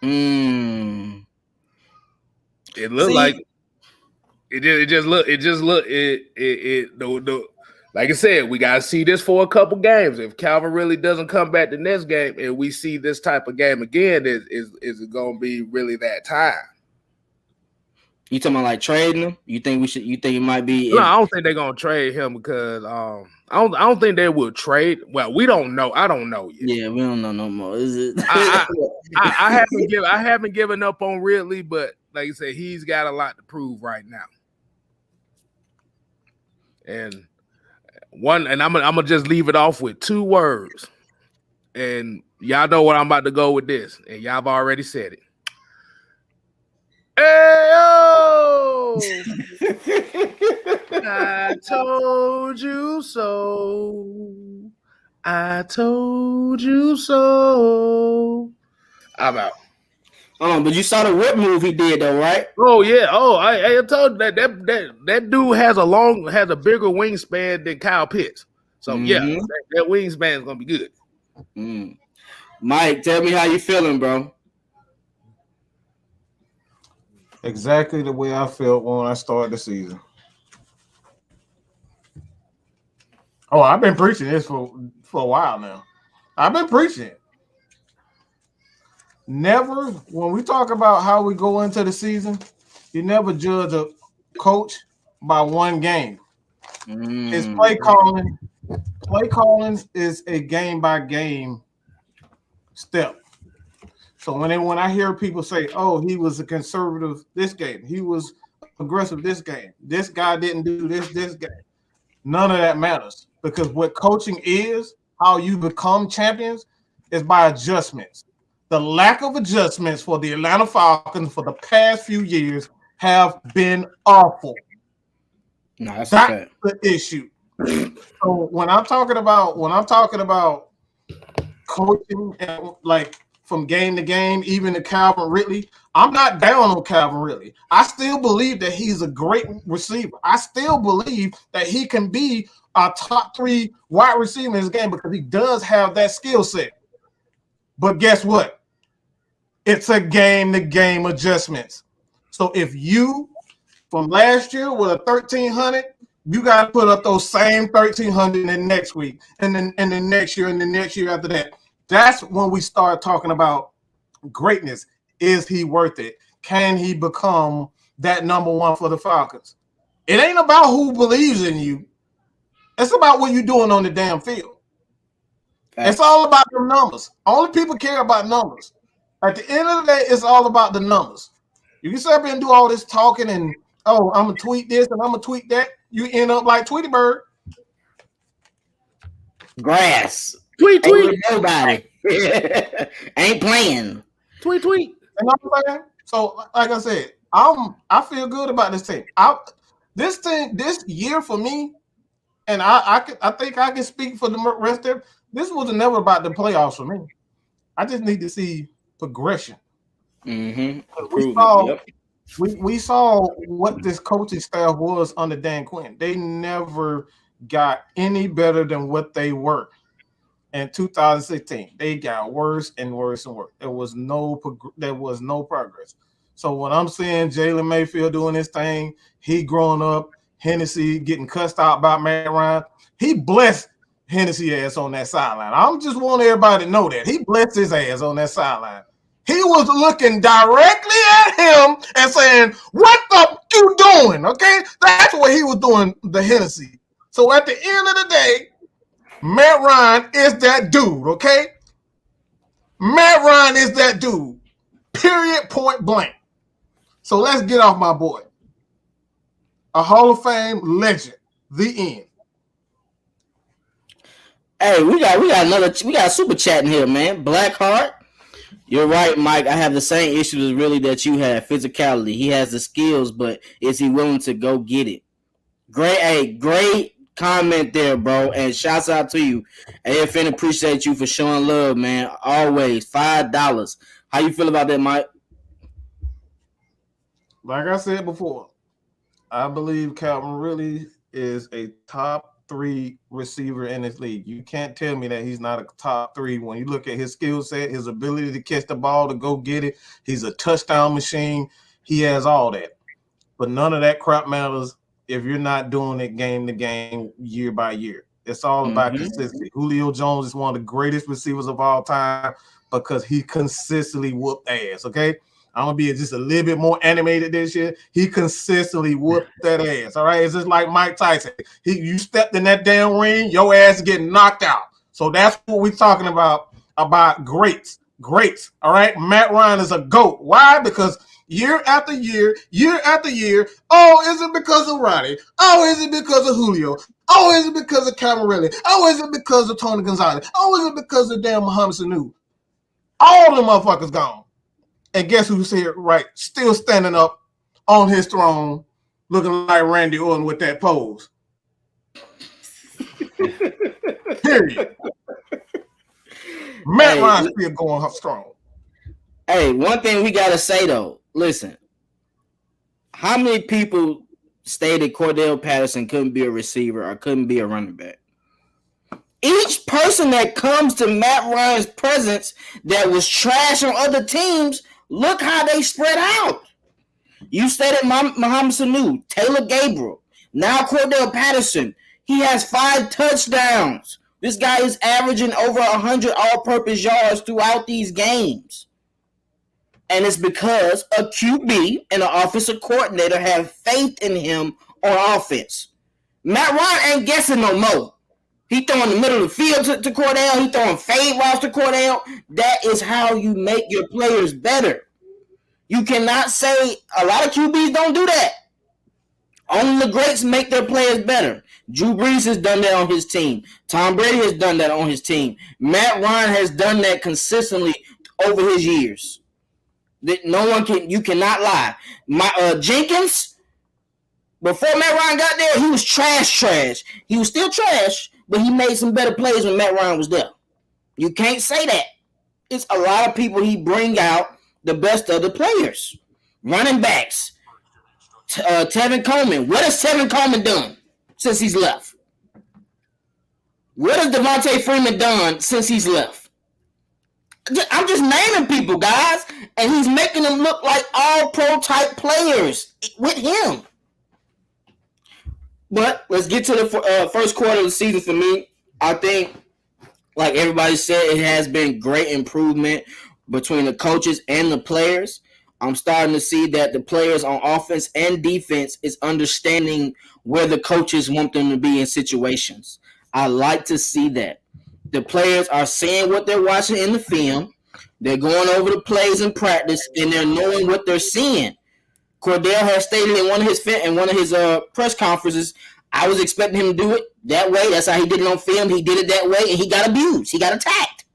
It looked like like I said, we gotta see this for a couple games. If Calvin really doesn't come back the next game and we see this type of game again, is it gonna be really that time? You talking about like trading him? You think it might be? No, I don't think they're gonna trade him because I don't think they will trade. Well, we don't know. I don't know yet. Yeah, we don't know no more. Is it? I haven't given up on Ridley, but like I said, he's got a lot to prove right now. And I'm gonna just leave it off with 2 words, and y'all know what I'm about to go with this, and y'all have already said it. Ayo! I told you so. I told you so. I'm out. But you saw the whip move he did though, right? Oh yeah. Oh, I told you that dude has a bigger wingspan than Kyle Pitts. So yeah, that wingspan is gonna be good. Mike, tell me how you feeling, bro. Exactly the way I felt when I started the season. Oh, I've been preaching this for a while now. I've been preaching it. Never, when we talk about how we go into the season, you never judge a coach by one game. It's play calling. Play calling is a game by game step. So when I hear people say, "Oh, he was a conservative this game, he was aggressive this game, this guy didn't do this game," none of that matters, because what coaching is, how you become champions, is by adjustments. The lack of adjustments for the Atlanta Falcons for the past few years have been awful. No, that's the issue. So when I'm talking about coaching, and like from game to game, even to Calvin Ridley. I'm not down on Calvin Ridley. I still believe that he's a great receiver. I still believe that he can be a top 3 wide receiver in this game because he does have that skill set. But guess what? It's a game-to-game adjustments. So if you, from last year with a 1,300, you got to put up those same 1,300 in the next week, and then next year, and the next year after that. That's when we start talking about greatness. Is he worth it? Can he become that number 1 for the Falcons? It ain't about who believes in you. It's about what you're doing on the damn field. It's all about the numbers. Only people care about numbers. At the end of the day, it's all about the numbers. You can sit up and do all this talking and, oh, I'm going to tweet this and I'm going to tweet that. You end up like Tweety Bird. Grass. Tweet. Nobody. Ain't playing. Tweet. You know what I'm saying? So, like I said, I feel good about this team. This year for me, and I think I can speak for the rest of them. This was never about the playoffs for me. I just need to see progression. Mm-hmm. We saw what this coaching staff was under Dan Quinn. They never got any better than what they were in 2016. They got worse and worse and worse. There was no progress. So when I'm seeing Jalen Mayfield doing this thing, he growing up, Hennessy getting cussed out by Matt Ryan, he blessed Hennessy ass on that sideline. I just want everybody to know that. He blessed his ass on that sideline. He was looking directly at him and saying, "What the you doing?" Okay? That's what he was doing, the Hennessy. So at the end of the day, Matt Ryan is that dude, okay? Matt Ryan is that dude. Period, point blank. So let's get off my boy. A Hall of Fame legend. The end. Hey, we got super chat in here, man. Blackheart. You're right, Mike. I have the same issues really that you have. Physicality. He has the skills, but is he willing to go get it? Great comment there, bro. And shouts out to you. AFN appreciate you for showing love, man. Always. $5. How you feel about that, Mike? Like I said before, I believe Calvin really is a top 3 receiver in this league. You can't tell me that he's not a top 3 when you look at his skill set, his ability to catch the ball, to go get it. He's a touchdown machine. He has all that. But none of that crap matters if you're not doing it game to game, year by year. It's all about consistency. Julio Jones is one of the greatest receivers of all time because he consistently whooped ass, okay? I'm going to be just a little bit more animated this year. He consistently whooped that ass, all right? It's just like Mike Tyson. You stepped in that damn ring, your ass is getting knocked out. So that's what we're talking about greats, all right? Matt Ryan is a GOAT. Why? Because year after year, oh, is it because of Ronnie? Oh, is it because of Julio? Oh, is it because of Calvin Ridley? Oh, is it because of Tony Gonzalez? Oh, is it because of damn Muhammad Sanu? All them motherfuckers gone. And guess who's here, right? Still standing up on his throne, looking like Randy Orton with that pose. Period. Matt Ryan still going strong. Hey, one thing we got to say, though. Listen, how many people stated Cordell Patterson couldn't be a receiver or couldn't be a running back? Each person that comes to Matt Ryan's presence that was trash on other teams, look how they spread out. You stated Muhammad Sanu, Taylor Gabriel, now Cordell Patterson. He has 5 touchdowns. This guy is averaging over 100 all-purpose yards throughout these games. And it's because a QB and an offensive coordinator have faith in him on offense. Matt Ryan ain't guessing no more. He throwing the middle of the field to Cordell. He throwing fade routes to Cordell. That is how you make your players better. You cannot say a lot of QBs don't do that. Only the greats make their players better. Drew Brees has done that on his team. Tom Brady has done that on his team. Matt Ryan has done that consistently over his years. No one can. You cannot lie. Jenkins, before Matt Ryan got there, he was trash. He was still trash, but he made some better plays when Matt Ryan was there. You can't say that. it's a lot of people he bring out the best of the players. Running backs. Tevin Coleman. What has Tevin Coleman done since he's left? What has Devontae Freeman done since he's left? I'm just naming people, guys, and he's making them look like all-pro type players with him. But let's get to the first quarter of the season for me. I think, like everybody said, it has been great improvement between the coaches and the players. I'm starting to see that the players on offense and defense is understanding where the coaches want them to be in situations. I like to see that. The players are seeing what they're watching in the film. They're going over the plays in practice, and they're knowing what they're seeing. Cordell has stated in one of his press conferences, I was expecting him to do it that way. That's how he did it on film. He did it that way, and he got abused. He got attacked.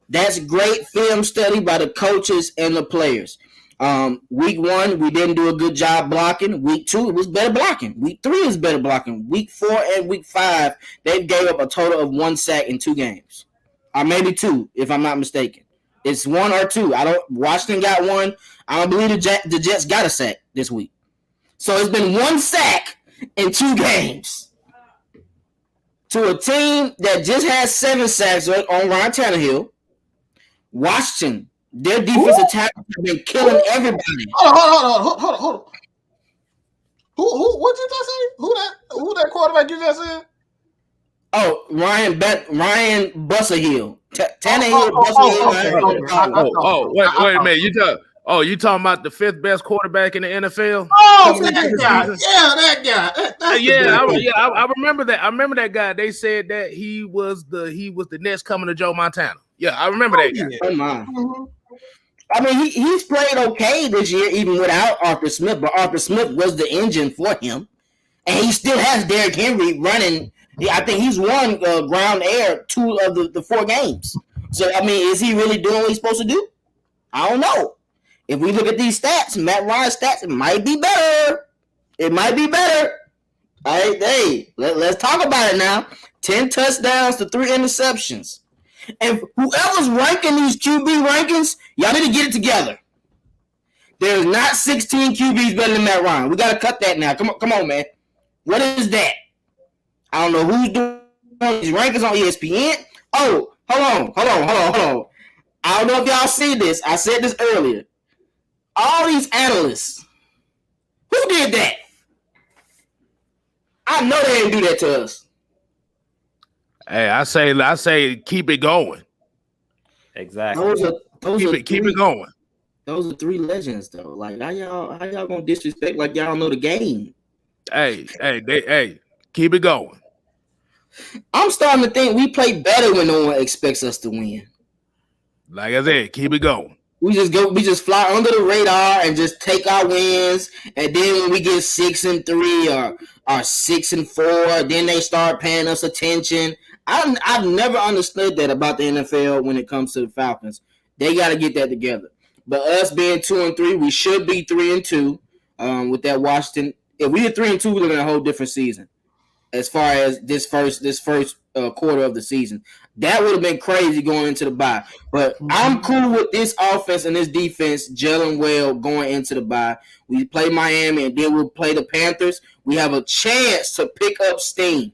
That's great film study by the coaches and the players. Week 1, we didn't do a good job blocking. Week 2, it was better blocking. Week 3 is better blocking. Week 4 and Week 5, they gave up a total of 1 sack in 2 games. Or maybe 2, if I'm not mistaken. It's 1 or 2. Washington got 1. I don't believe the Jets got a sack this week. So it's been 1 sack in 2 games. To a team that just had 7 sacks on Ryan Tannehill. Washington, their defensive tackles have been killing everybody. Hold on. Who? What you just say? Who that quarterback you just said? Oh, Ryan Busserhill. Tannehill, Busserhill. Wait a minute. You talking about the 5th best quarterback in the NFL? Oh, that guy. Yeah, that guy. I remember that. I remember that guy. They said that he was the next coming to Joe Montana. Yeah, I remember that guy. Oh my. I mean, he's played okay this year, even without Arthur Smith. But Arthur Smith was the engine for him, and he still has Derrick Henry running. I think he's won ground air 2 of the 4 games. So I mean, is he really doing what he's supposed to do? I don't know. If we look at these stats, Matt Ryan's stats, it might be better. It might be better. All right, hey, let's talk about it now. 10 touchdowns to 3 interceptions. And whoever's ranking these QB rankings, y'all need to get it together. There's not 16 QBs better than Matt Ryan. We got to cut that now. Come on, man. What is that? I don't know who's doing these rankings on ESPN. Oh, hold on. I don't know if y'all see this. I said this earlier. All these analysts, who did that? I know they didn't do that to us. Hey, I say keep it going. Exactly. Keep it going. Those are 3 legends, though. Like, how y'all gonna disrespect like y'all know the game? Hey, keep it going. I'm starting to think we play better when no one expects us to win. Like I said, keep it going. We just fly under the radar and just take our wins, and then when we get 6-3 or 6-4, then they start paying us attention. I've never understood that about the NFL when it comes to the Falcons. They got to get that together. But us being 2-3, we should be 3-2 with that Washington. If we are 3-2, we're looking at a whole different season as far as this first quarter of the season. That would have been crazy going into the bye. But I'm cool with this offense and this defense gelling well going into the bye. We play Miami, and then we'll play the Panthers. We have a chance to pick up steam.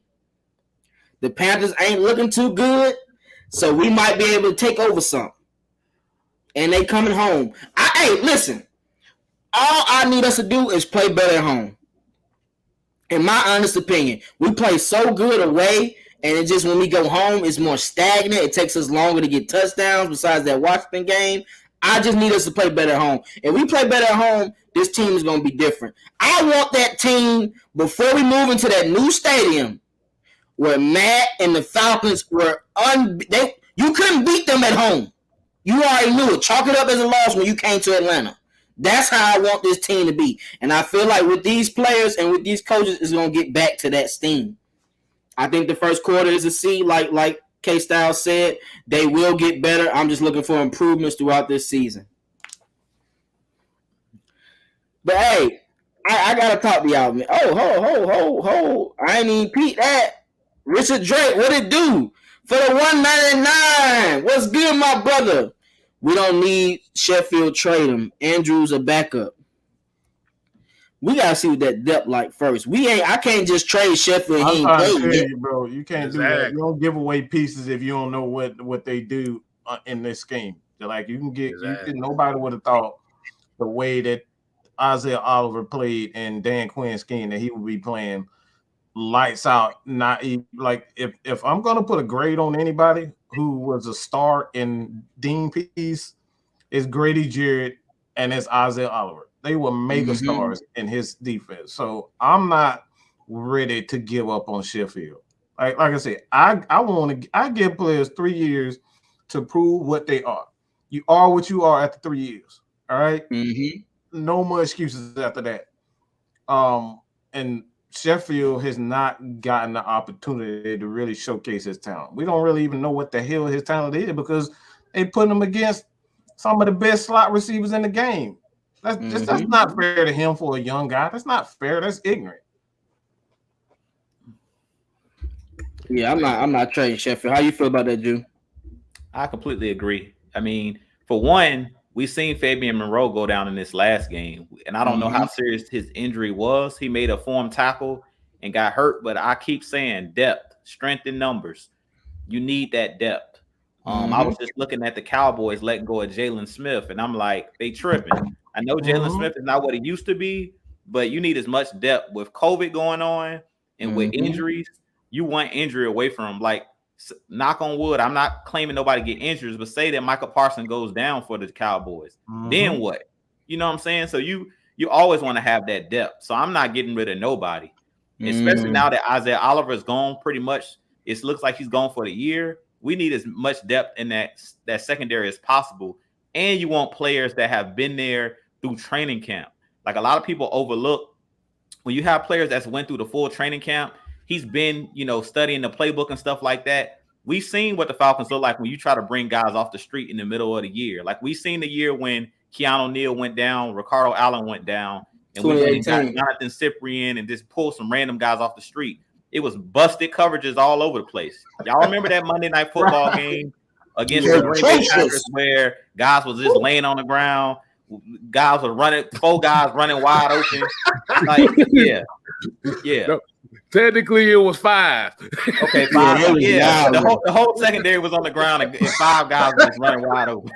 The Panthers ain't looking too good, so we might be able to take over some. And they coming home. Hey, listen. All I need us to do is play better at home. In my honest opinion, we play so good away, and it just when we go home, it's more stagnant. It takes us longer to get touchdowns besides that Washington game. I just need us to play better at home. If we play better at home, this team is going to be different. I want that team, before we move into that new stadium, where Matt and the Falcons were you couldn't beat them at home. You already knew it. Chalk it up as a loss when you came to Atlanta. That's how I want this team to be. And I feel like with these players and with these coaches, it's going to get back to that steam. I think the first quarter is a C, like K-Style said. They will get better. I'm just looking for improvements throughout this season. But, hey, I got to talk to y'all, man. Oh, ho. I ain't even peep that. Richard Drake, what it do? For the 199. What's good, my brother? We don't need Sheffield trade him. Andrews a backup. We gotta see what that depth like first. I can't just trade Sheffield. I'm trying to tell you, bro. You can't do that. Exactly. You don't give away pieces if you don't know what they do in this scheme. Like you can get, nobody would have thought the way that Isaiah Oliver played in Dan Quinn's scheme that he would be playing lights out. Not even, like if I'm gonna put a grade on anybody who was a star in Dean Pease, it's Grady Jarrett and it's Isaiah Oliver. They were mega stars in his defense. So I'm not ready to give up on Sheffield. Like I said, I give players 3 years to prove what they are. You are what you are after 3 years. All right. No more excuses after that. And Sheffield has not gotten the opportunity to really showcase his talent. We don't really even know what the hell his talent is because they put him against some of the best slot receivers in the game. That's not fair to him for a young guy. That's not fair. That's ignorant. Yeah, I'm not trading Sheffield. How you feel about that, Drew? I completely agree. I mean, for one, we seen Fabian Monroe go down in this last game, and I don't know how serious his injury was. He made a form tackle and got hurt, but I keep saying depth, strength in numbers. You need that depth. I was just looking at the Cowboys letting go of Jalen Smith, and I'm like, they tripping. I know Jalen Smith is not what he used to be, but you need as much depth with COVID going on and with injuries. You want injury away from him. Like, knock on wood, I'm not claiming nobody get injuries, but say that Michael Parsons goes down for the Cowboys. Then what? You know what I'm saying? So you always want to have that depth. So I'm not getting rid of nobody, especially now that Isaiah Oliver is gone pretty much. It looks like he's gone for the year. We need as much depth in that secondary as possible. And you want players that have been there through training camp. Like a lot of people overlook when you have players that's went through the full training camp. He's been, studying the playbook and stuff like that. We've seen what the Falcons look like when you try to bring guys off the street in the middle of the year. Like we've seen the year when Keanu Neal went down, Ricardo Allen went down, and we got Jonathan Cyprian and just pulled some random guys off the street. It was busted coverages all over the place. Y'all remember that Monday Night Football game against the Green Bay Packers where guys was just laying on the ground, guys were running, 4 guys running wide open. Like, yeah. No, technically, it was 5. Okay, 5. Yeah. The whole secondary was on the ground and 5 guys were just running wide open.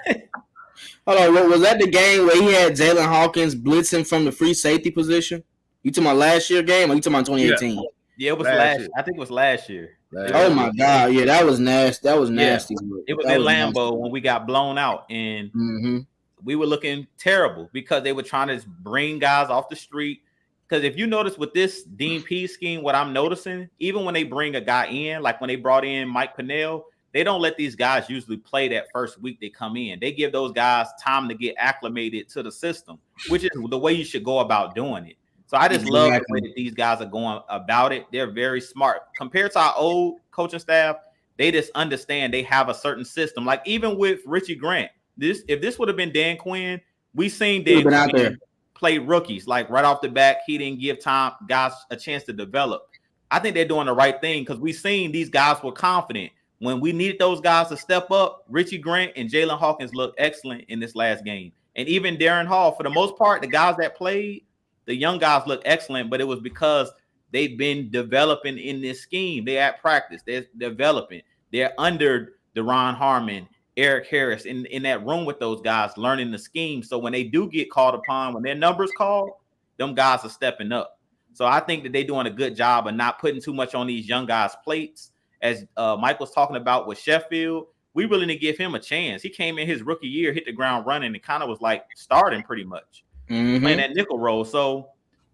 Hold on, was that the game where he had Jalen Hawkins blitzing from the free safety position? You talking about last year game or you talking about 2018? Yeah, it was last year. I think it was last year. Oh my God. Yeah, that was nasty. That was nasty. Yeah. It was in Lambeau when we got blown out, and we were looking terrible because they were trying to bring guys off the street. Because if you notice with this Dean Pease scheme, what I'm noticing, even when they bring a guy in, like when they brought in Mike Pennell, they don't let these guys usually play that first week they come in. They give those guys time to get acclimated to the system, which is the way you should go about doing it. So I just love the way that these guys are going about it. They're very smart. Compared to our old coaching staff, they just understand they have a certain system. Like even with Richie Grant, if this would have been Dan Quinn, we seen Dan Quinn play rookies. Like right off the bat, he didn't give guys a chance to develop. I think they're doing the right thing because we seen these guys were confident. When we needed those guys to step up, Richie Grant and Jalen Hawkins looked excellent in this last game. And even Darren Hall, for the most part, the guys that played, the young guys look excellent, but it was because they've been developing in this scheme. They're at practice. They're developing. They're under Deron Harmon, Eric Harris, in that room with those guys, learning the scheme. So when they do get called upon, when their numbers called, them guys are stepping up. So I think that they're doing a good job of not putting too much on these young guys' plates. As Mike was talking about with Sheffield, we really didn't give him a chance. He came in his rookie year, hit the ground running, and kind of was like starting pretty much. Playing that nickel role. So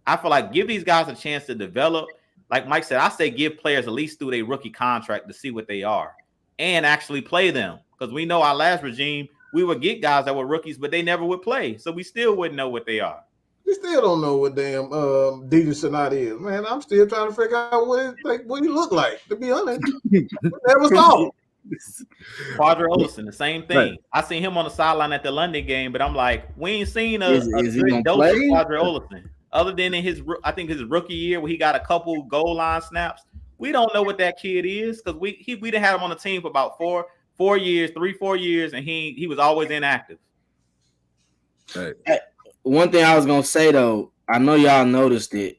I feel like give these guys a chance to develop. Like Mike said, I say give players at least through their rookie contract to see what they are and actually play them. Because we know our last regime, we would get guys that were rookies, but they never would play. So we still wouldn't know what they are. We still don't know what damn Dieter Sinat is. Man, I'm still trying to figure out what he look like, to be honest. Never saw him. Quadra Olsen, the same thing. Right. I seen him on the sideline at the London game, but I'm like, we ain't seen a good dose of Quadra Olsen. Other than in his rookie year where he got a couple goal line snaps, We don't know what that kid is because we didn't have him on the team for about 4 years, 4 years, and he was always inactive. Hey, one thing I was gonna say though, I know y'all noticed it.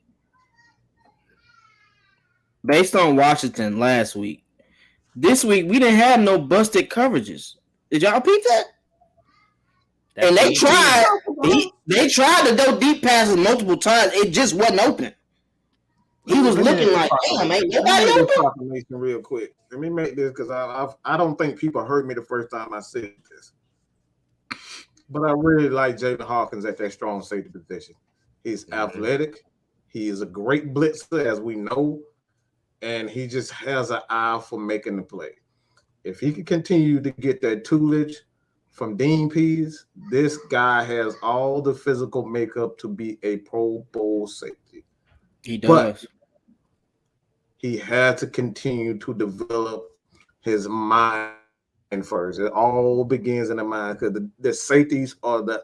Based on Washington last week, this week we didn't have no busted coverages. Did y'all peep that? And they tried. They tried to go deep passes multiple times. It just wasn't open. He was looking like, damn, man, nobody open. Proclamation real quick. Let me make this because I don't think people heard me the first time I said this. But I really like Jalen Hawkins at that strong safety position. He's athletic. He is a great blitzer, as we know. And he just has an eye for making the play. If he can continue to get that toolage from Dean Pease, this guy has all the physical makeup to be a Pro Bowl safety. He does. But he had to continue to develop his mind first. It all begins in the mind because the safeties are the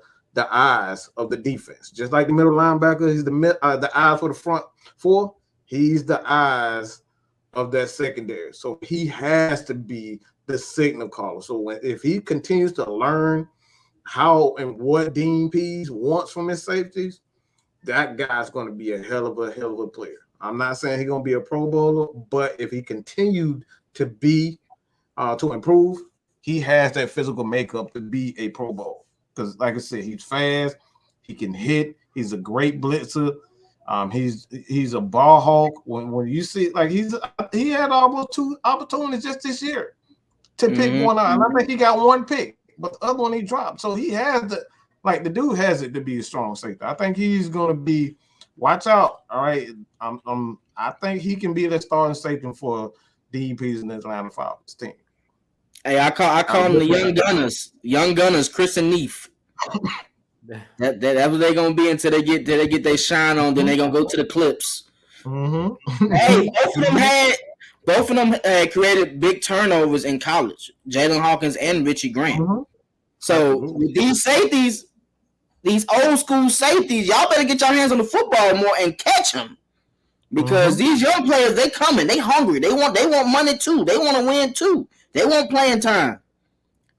eyes of the defense. Just like the middle linebacker, he's the eyes for the front four. He's the eyes of that secondary. So he has to be the signal caller. So if he continues to learn how and what Dean Pease wants from his safeties, that guy's going to be a hell of a player. I'm not saying he's going to be a Pro Bowler, but if he continued to be to improve, he has that physical makeup to be a Pro Bowl. Because, like I said, he's fast, he can hit, he's a great blitzer. He's a ball hawk. When you see, like, he had almost 2 opportunities just this year to pick one out, and I think he got 1 pick, but the other one he dropped. So he has the dude has it to be a strong safety. I think he's going to be. Watch out, all right. I think he can be the starting safety for Dean Pease and the Atlanta Falcons team. Hey, I call them the young gunners, Chris and Neef. That's what they're gonna be until they get their shine on. Then they're gonna go to the Clips. Mm-hmm. Hey, both of them had created big turnovers in college. Jalen Hawkins and Richie Grant. Mm-hmm. So with these safeties, these old school safeties, y'all better get your hands on the football more and catch them. Because these young players, they coming, they hungry, they want money too, they want to win too, they want playing time,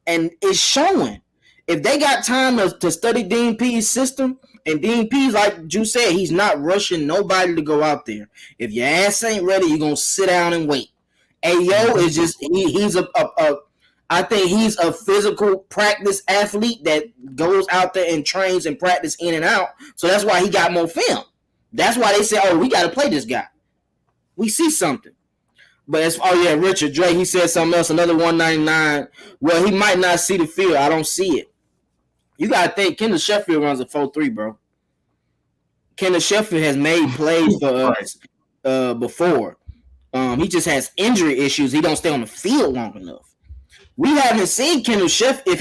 and it's showing. If they got time to study Dean Pease's system, and Dean Pease, like Drew said, he's not rushing nobody to go out there. If your ass ain't ready, you're gonna sit down and wait. Ayo is just he's I think he's a physical practice athlete that goes out there and trains and practice in and out. So that's why he got more film. That's why they say, oh, we got to play this guy. We see something. But Richard Dre, he said something else, another 199. Well, he might not see the field. I don't see it. You got to think, Kendall Sheffield runs a 4.3, bro. Kendall Sheffield has made plays for us before. He just has injury issues. He don't stay on the field long enough. We haven't seen Kendall Sheffield.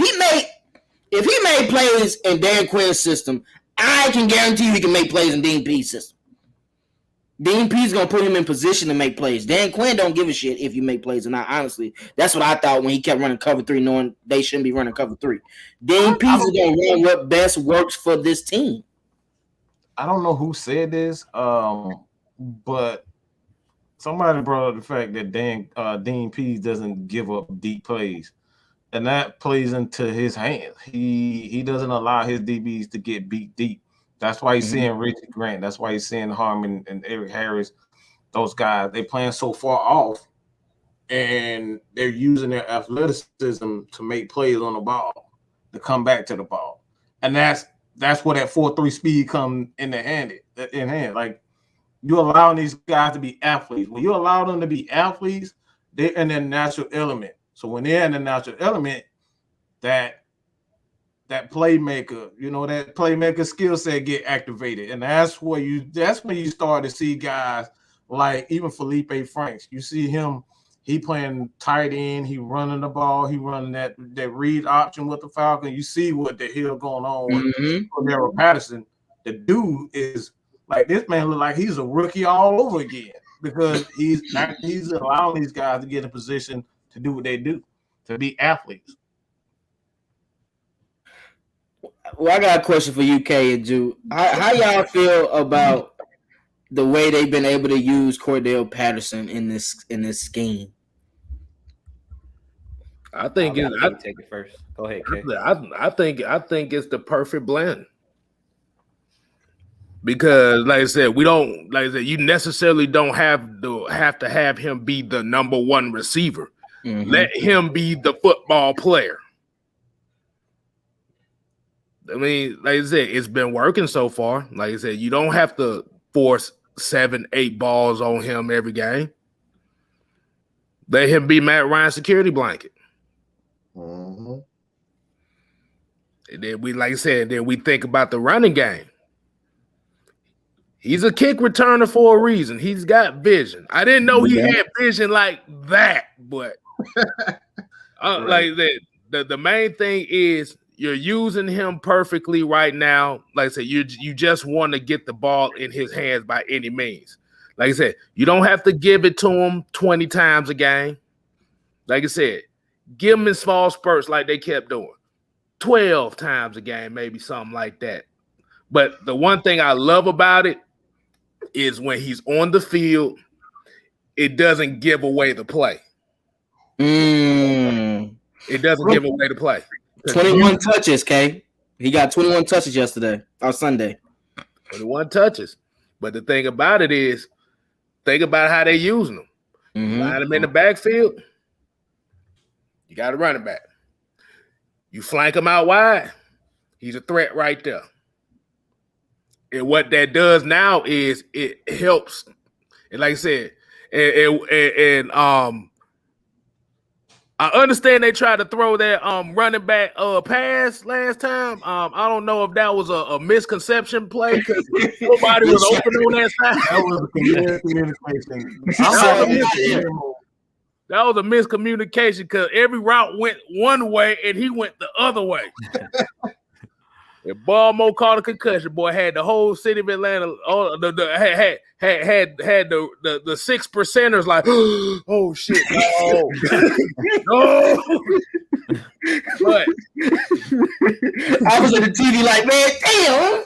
If he made plays in Dan Quinn's system, I can guarantee you he can make plays in Dean Pease's system. Dean Pease is going to put him in position to make plays. Dan Quinn don't give a shit if you make plays or not. Honestly, that's what I thought when he kept running cover 3, knowing they shouldn't be running cover 3. Dean Pease is going to run what best works for this team. I don't know who said this, but somebody brought up the fact that Dean Pease doesn't give up deep plays. And that plays into his hands. He doesn't allow his DBs to get beat deep. That's why he's seeing Richie Grant. That's why he's seeing Harmon and Eric Harris. Those guys, they playing so far off, and they're using their athleticism to make plays on the ball, to come back to the ball. And that's where that 4.3 speed come in hand. Like, you allowing these guys to be athletes. When you allow them to be athletes, they're in their natural element. So when they're in the natural element, that playmaker, that playmaker skill set get activated. And that's when you start to see guys like even Felipe Franks. You see him, he playing tight end, he running the ball, he running that read option with the Falcons. You see what the hell going on with Cordero Patterson. The dude is like, this man look like he's a rookie all over again because he's allowing these guys to get in position to do what they do, to be athletes. Well, I got a question for you, Kay and Drew. How y'all feel about the way they've been able to use Cordell Patterson in this scheme. I think I take it first. Go ahead, Kay. I think it's the perfect blend. Because, like I said, you necessarily don't have to have him be the number one receiver. Mm-hmm. Let him be the football player. I mean, like I said, it's been working so far. Like I said, you don't have to force 7-8 balls on him every game. Let him be Matt Ryan's security blanket. Mm-hmm. And then we think about the running game. He's a kick returner for a reason. He's got vision. I didn't know he had vision like that, but like that. The main thing is you're using him perfectly right now. Like I said, you just want to get the ball in his hands by any means. Like I said, you don't have to give it to him 20 times a game. Like I said, give him in small spurts like they kept doing. 12 times a game, maybe something like that. But the one thing I love about it is when he's on the field, it doesn't give away the play. It doesn't give away the play. 21 touches, Kay. He got 21 touches yesterday or Sunday. 21 touches. But the thing about it is, think about how they're using them. Mm-hmm. Line him in the backfield, you got a running back. You flank him out wide, he's a threat right there. And what that does now is it helps. And like I said, I understand they tried to throw that running back pass last time. I don't know if that was a misconception play because nobody was open on that side. That was a communication. That was a miscommunication because every route went one way and he went the other way. If Baltimore caught a concussion, boy, had the whole city of Atlanta had the 6%ers like, oh shit, no, no. But I was on the TV like, man, damn,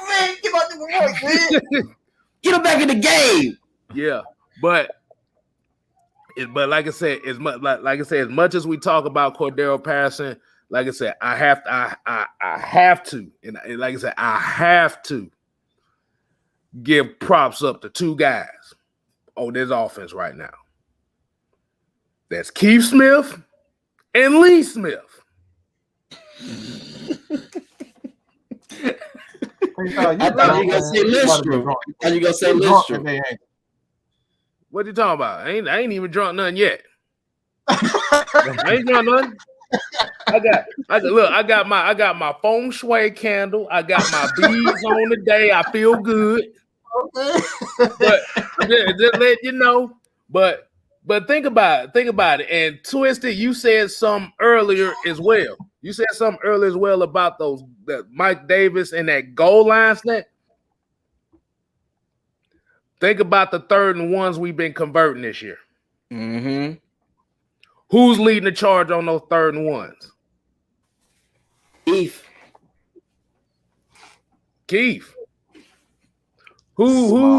man, get out the work, man. Get him back in the game. Yeah, but like I said, as much as we talk about Cordell Patterson. Like I said, I have to, and like I said, I have to give props up to two guys on this offense right now. That's Keith Smith and Lee Smith. I thought you were gonna say Lindstrom. What you talking about? I ain't even drunk none yet. I ain't drunk none. I got my feng shui candle. I got my beads on today. I feel good. Okay. But just let you know. But think about it. And Twisted, you said something earlier as well. You said something earlier as well about that Mike Davis and that goal line snap. Think about the 3rd and 1s we've been converting this year. Mm-hmm. Who's leading the charge on those 3rd and 1s? Keith. Who's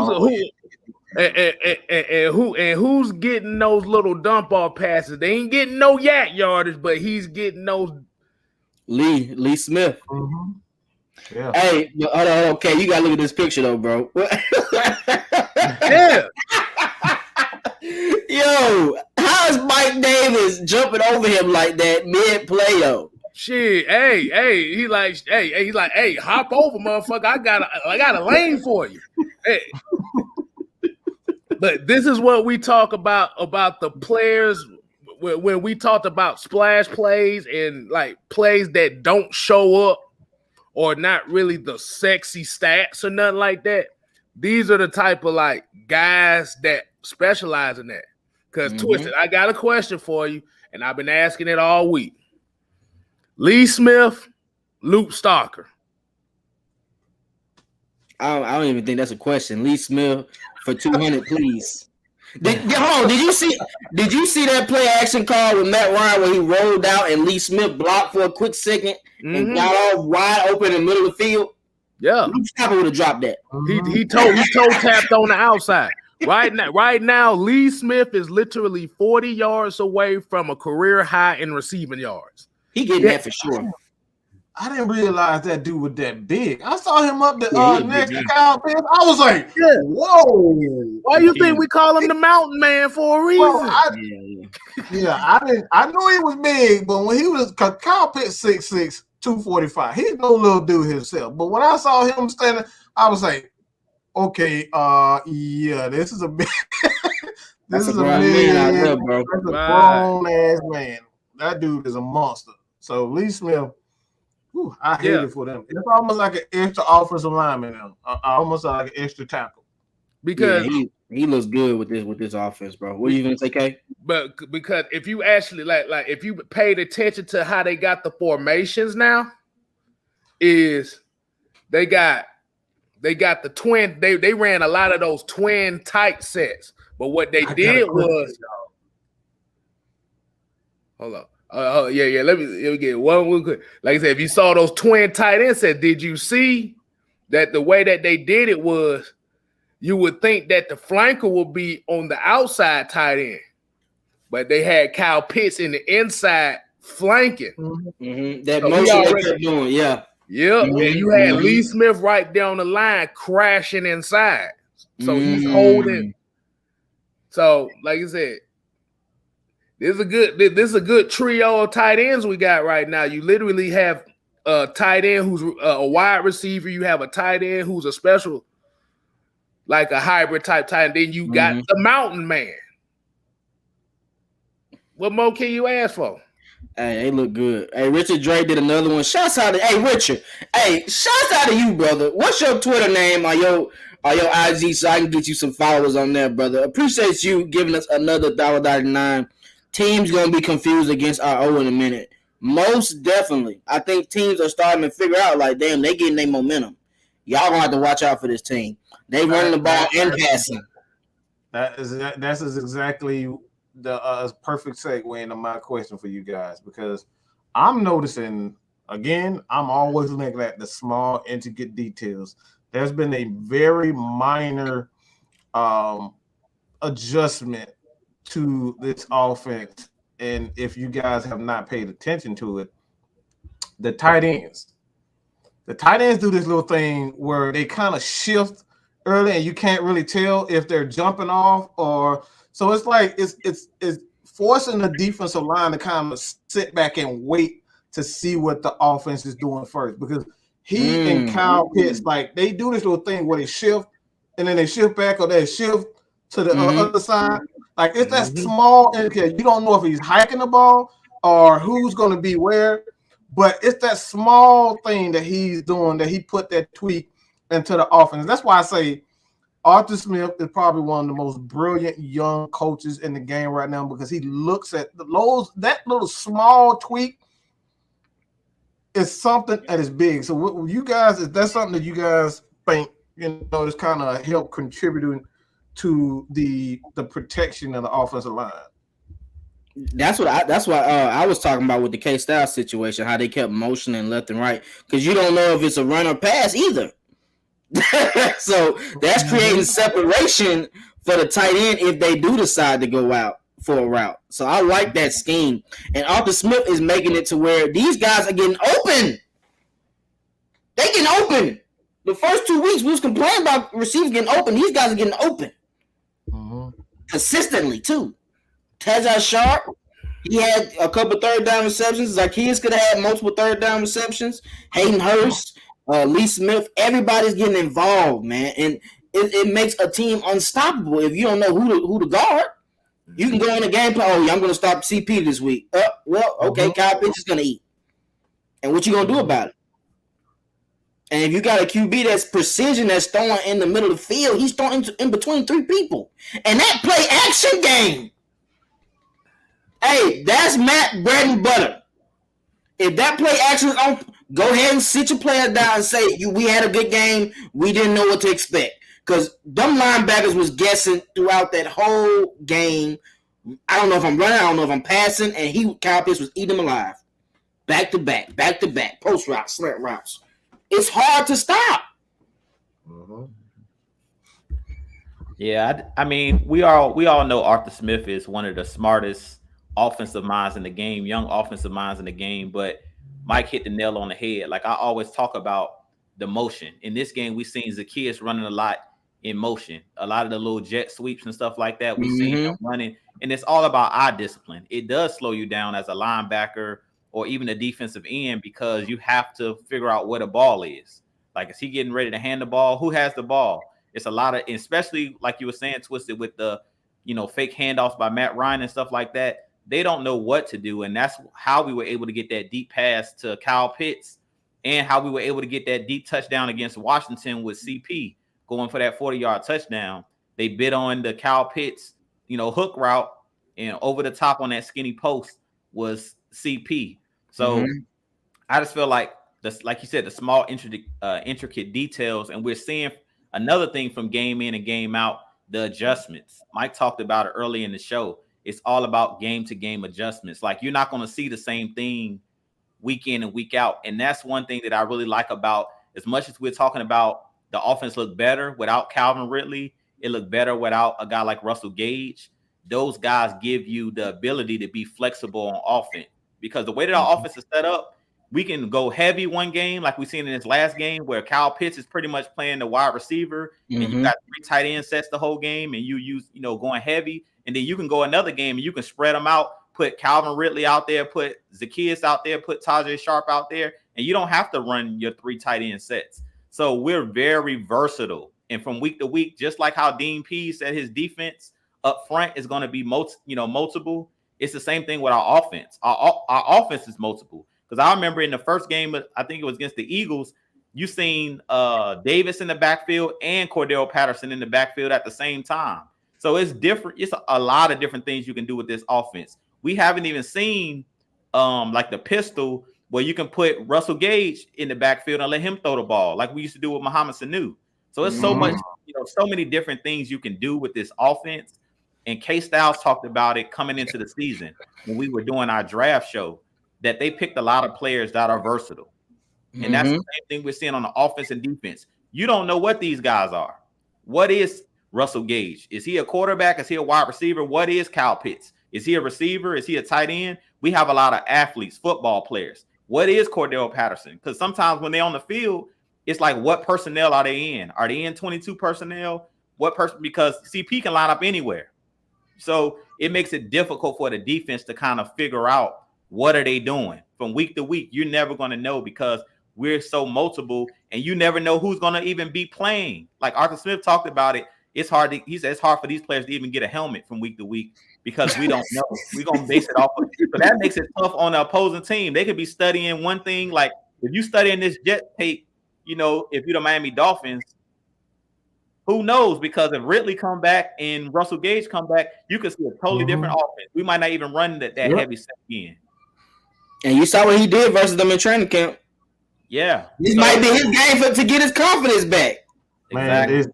getting those little dump off passes? They ain't getting no yak yardage, but he's getting those. Lee Smith. Mm-hmm. Yeah. Hey, hold on, okay, you gotta look at this picture though, bro. Yeah. Yo, how is Mike Davis jumping over him like that mid-play though? Shit, he's like, hop over, motherfucker. I got a lane for you. Hey. But this is what we talk about the players when we talked about splash plays and like plays that don't show up or not really the sexy stats or nothing like that. These are the type of like guys that specialize in that. Because Twisted, I got a question for you, and I've been asking it all week. Lee Smith, Luke Stalker. I don't even think that's a question. Lee Smith for 200, please. Did you see that play action call with Matt Ryan where he rolled out and Lee Smith blocked for a quick second and got off wide open in the middle of the field? Yeah. Luke Stafford would have dropped that. He toe tapped on the outside. Right now, Lee Smith is literally 40 yards away from a career high in receiving yards. He getting that for sure. I didn't realize that dude was that big. I saw him up the next to Kyle Pitts. I was like, whoa. Why you think we call him the Mountain Man for a reason? Well, I knew he was big, but when he was Kyle Pitts 6'6", 245, he's no little dude himself. But when I saw him standing, I was like, okay, yeah, this is a big this is a grown man out there, bro. That's a grown ass man. That dude is a monster. So Lee Smith, I hate it for them. It's almost like an extra offensive lineman now. Almost like an extra tackle. Because he looks good with this offense, bro. What are you gonna say, Kay? But because if you actually like if you paid attention to how they got the formations now, is they got the twin. They ran a lot of those twin tight sets. But what they did was, hold on. Yeah. Let me get one real quick. Like I said, if you saw those twin tight ends, did you see that the way that they did it was, you would think that the flanker would be on the outside tight end, but they had Kyle Pitts in the inside flanking. Mm-hmm. That motion they kept doing, yeah. And you had Lee Smith right down the line crashing inside. So he's holding. So, like I said, this is a good trio of tight ends we got right now. You literally have a tight end who's a wide receiver. You have a tight end who's a special, like a hybrid type tight end. Then you got the Mountain Man. What more can you ask for? Hey, they look good. Hey, Richard Dre did another one. Shouts out to Richard. Hey, shouts out to you, brother. What's your Twitter name or your IG so I can get you some followers on there, brother? Appreciate you giving us another $1.99. Teams gonna be confused against our O in a minute. Most definitely. I think teams are starting to figure out, like, damn, they getting their momentum. Y'all gonna have to watch out for this team. They running the ball and passing. That's exactly the perfect segue into my question for you guys, because I'm noticing, again, I'm always looking at the small intricate details. There's been a very minor adjustment to this offense, and if you guys have not paid attention to it, the tight ends do this little thing where they kind of shift early and you can't really tell if they're jumping off, or so it's like it's forcing the defensive line to kind of sit back and wait to see what the offense is doing first, because he and Kyle Pitts, like, they do this little thing where they shift and then they shift back or they shift to the other side. Like, it's that small indicator. You don't know if he's hiking the ball or who's going to be where, but it's that small thing that he's doing that he put that tweak into the offense. That's why I say Arthur Smith is probably one of the most brilliant young coaches in the game right now, because he looks at that little small tweak is something that is big. So what you guys, is that something that you guys think, is kind of help contributing to the protection of the offensive line? That's what I was talking about with the K-Style situation, how they kept motioning left and right, because you don't know if it's a run or pass either. So that's creating separation for the tight end if they do decide to go out for a route. So I like that scheme. And Arthur Smith is making it to where these guys are getting open. They getting open. The first 2 weeks we was complaining about receivers getting open. These guys are getting open. Consistently too. Tajay Sharp, he had a couple third down receptions. Zacchaeus could have had multiple third down receptions. Hayden Hurst, Lee Smith, everybody's getting involved, man. And it makes a team unstoppable if you don't know who to guard. You can go in the game plan, I'm going to stop CP this week. Okay, Kyle Pitts is going to eat. And what you going to do about it? And if you got a QB that's precision, that's throwing in the middle of the field, he's throwing in between three people. And that play action game, hey, that's Matt bread and butter. If that play action is on, go ahead and sit your player down and say, we had a good game. We didn't know what to expect. Because them linebackers was guessing throughout that whole game. I don't know if I'm running. I don't know if I'm passing. And Kyle Pitts was eating them alive. Back to back, post routes, slant routes. It's hard to stop. Mm-hmm. Yeah, I mean, we all know Arthur Smith is one of the smartest offensive minds in the game, young offensive minds in the game. But Mike hit the nail on the head. Like I always talk about the motion. In this game, we've seen Zacchaeus running a lot in motion, a lot of the little jet sweeps and stuff like that. We've seen him running, and it's all about eye discipline. It does slow you down as a linebacker or even a defensive end because you have to figure out where the ball is. Like, is he getting ready to hand the ball? Who has the ball? It's a lot of, especially like you were saying, Twisted, with the, fake handoffs by Matt Ryan and stuff like that. They don't know what to do. And that's how we were able to get that deep pass to Kyle Pitts and how we were able to get that deep touchdown against Washington with CP going for that 40-yard touchdown. They bid on the Kyle Pitts, hook route, and over the top on that skinny post was CP. So I just feel like you said, the small intricate details, and we're seeing another thing from game in and game out, the adjustments. Mike talked about it early in the show. It's all about game-to-game adjustments. Like, you're not going to see the same thing week in and week out. And that's one thing that I really like about, as much as we're talking about the offense look better without Calvin Ridley, it looked better without a guy like Russell Gage. Those guys give you the ability to be flexible on offense. Because the way that our offense is set up, we can go heavy one game, like we seen in this last game, where Kyle Pitts is pretty much playing the wide receiver, and you got 3 tight end sets the whole game, and you use, going heavy, and then you can go another game and you can spread them out, put Calvin Ridley out there, put Zacchaeus out there, put Tajay Sharp out there, and you don't have to run your 3 tight end sets. So we're very versatile, and from week to week, just like how Dean Pease said his defense up front is going to be multiple. It's the same thing with our offense. Our offense is multiple. Because I remember in the first game, I think it was against the Eagles, you seen Davis in the backfield and Cordell Patterson in the backfield at the same time. So it's different. It's a lot of different things you can do with this offense. We haven't even seen like the pistol where you can put Russell Gage in the backfield and let him throw the ball like we used to do with Muhammad Sanu. So it's so much, so many different things you can do with this offense. And K-Styles talked about it coming into the season when we were doing our draft show, that they picked a lot of players that are versatile. And that's the same thing we're seeing on the offense and defense. You don't know what these guys are. What is Russell Gage? Is he a quarterback? Is he a wide receiver? What is Kyle Pitts? Is he a receiver? Is he a tight end? We have a lot of athletes, football players. What is Cordell Patterson? Because sometimes when they're on the field, it's like, what personnel are they in? Are they in 22 personnel? What person? Because CP can line up anywhere. So it makes it difficult for the defense to kind of figure out what are they doing from week to week. You're never going to know because we're so multiple, and you never know who's going to even be playing. Like Arthur Smith talked about it. He said it's hard for these players to even get a helmet from week to week because we don't know. We're going to base it off of it. So that makes it tough on the opposing team. They could be studying one thing. Like if you studying this jet tape, if you're the Miami Dolphins, who knows? Because if Ridley come back and Russell Gage come back, you could see a totally different offense. We might not even run that heavy set again. And you saw what he did versus them in training camp. Yeah. This might be his game to get his confidence back. Man, exactly.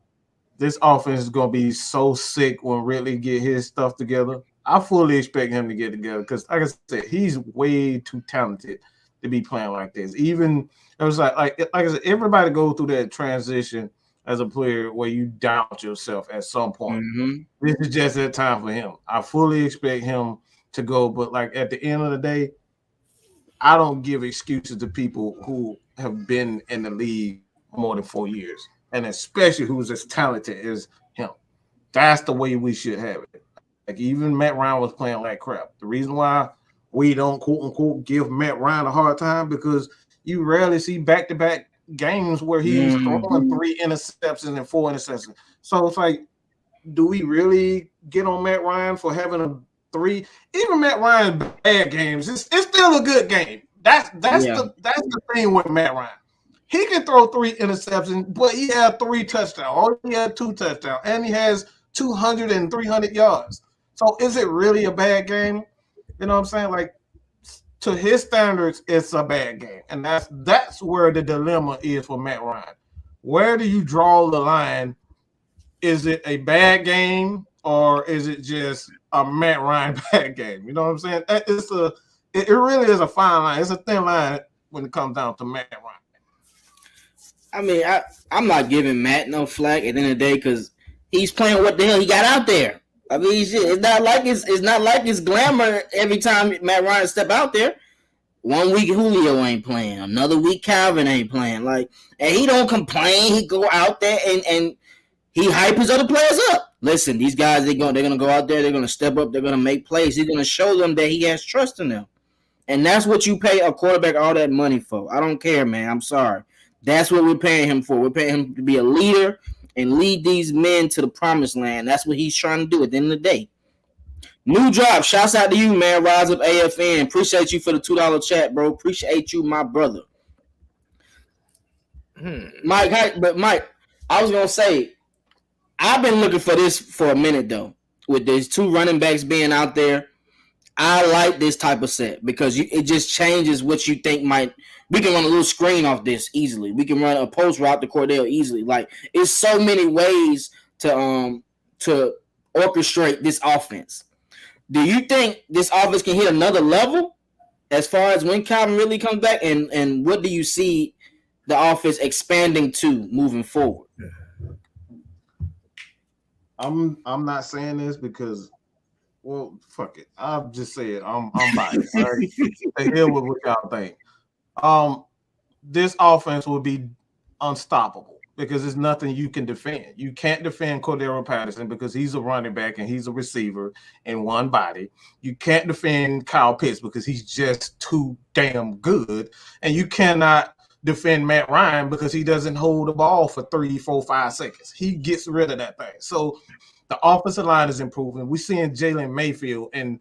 This offense is going to be so sick when Ridley get his stuff together. I fully expect him to get together because, like I said, he's way too talented to be playing like this. Even it was like I said, everybody goes through that transition as a player where you doubt yourself at some point. This is just that time for him. I fully expect him to go, but like at the end of the day, I don't give excuses to people who have been in the league more than 4 years, and especially who's as talented as him. That's the way we should have it. Like even Matt Ryan was playing like crap. The reason why we don't quote unquote give Matt Ryan a hard time because you rarely see back-to-back games where he's throwing 3 interceptions and 4 interceptions. So it's like, do we really get on Matt Ryan for having a 3? Even Matt Ryan's bad games, it's still a good game. That's the thing with Matt Ryan. He can throw 3 interceptions, but he had 3 touchdowns, or he had 2 touchdowns, and he has 200 and 300 yards. So is it really a bad game? You know what I'm saying? Like, to his standards, it's a bad game. And that's where the dilemma is for Matt Ryan. Where do you draw the line? Is it a bad game or is it just a Matt Ryan bad game? You know what I'm saying? It really is a fine line. It's a thin line when it comes down to Matt Ryan. I mean, I'm not giving Matt no flack at the end of the day because he's playing what the hell he got out there. I mean, it's not like it's glamour every time Matt Ryan step out there. 1 week Julio ain't playing, another week Calvin ain't playing. Like, and he don't complain. He go out there and he hype his other players up. Listen, these guys they're gonna go out there. They're gonna step up. They're gonna make plays. He's gonna show them that he has trust in them, and that's what you pay a quarterback all that money for. I don't care, man. I'm sorry. That's what we're paying him for. We're paying him to be a leader and lead these men to the promised land. That's what he's trying to do at the end of the day. New drop. Shouts out to you, man. Rise Up AFN. Appreciate you for the $2 chat, bro. Appreciate you, my brother. Mike, I was going to say, I've been looking for this for a minute, though. With these 2 running backs being out there, I like this type of set because it just changes what you think might. We can run a little screen off this easily. We can run a post route to Cordell easily. Like, it's so many ways to orchestrate this offense. Do you think this offense can hit another level as far as when Calvin really comes back? And what do you see the offense expanding to moving forward? I'm not saying this because, well, fuck it. I'll just say it. I'm biased. Right? The hell with what y'all think. This offense will be unstoppable because there's nothing you can defend. You can't defend Cordero Patterson because he's a running back and he's a receiver in one body. You can't defend Kyle Pitts because he's just too damn good. And you cannot defend Matt Ryan because he doesn't hold the ball for 3, 4, 5 seconds. He gets rid of that thing. So the offensive line is improving. We're seeing Jalen Mayfield and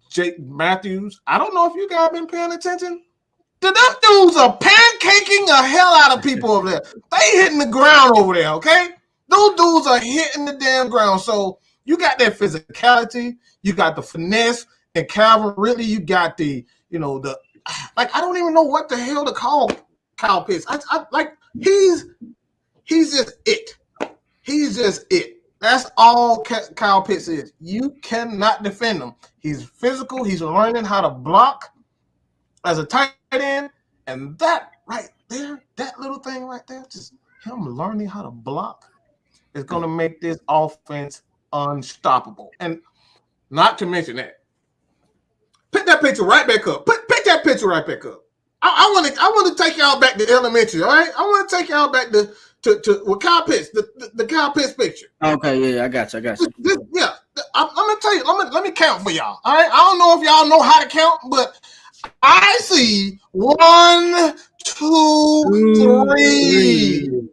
Jake Matthews. I don't know if you guys been paying attention. Them dudes are pancaking the hell out of people over there. They hitting the ground over there, okay? Those dudes are hitting the damn ground. So you got that physicality, you got the finesse, and Calvin Ridley, you got the, I don't even know what the hell to call Kyle Pitts. I like he's just it. He's just it. That's all Kyle Pitts is. You cannot defend him. He's physical. He's learning how to block as a tight end, and that right there, that little thing right there, just him learning how to block is going to make this offense unstoppable. And not to mention that, pick that picture right back up. Pick that picture right back up. I want to take y'all back to elementary. All right, I want to take y'all back to Kyle Pitts, the Kyle Pitts picture. Okay, yeah, I got you. Yeah, I'm gonna tell you. Let me count for y'all. All right, I don't know if y'all know how to count, but I see 1, 2, 3.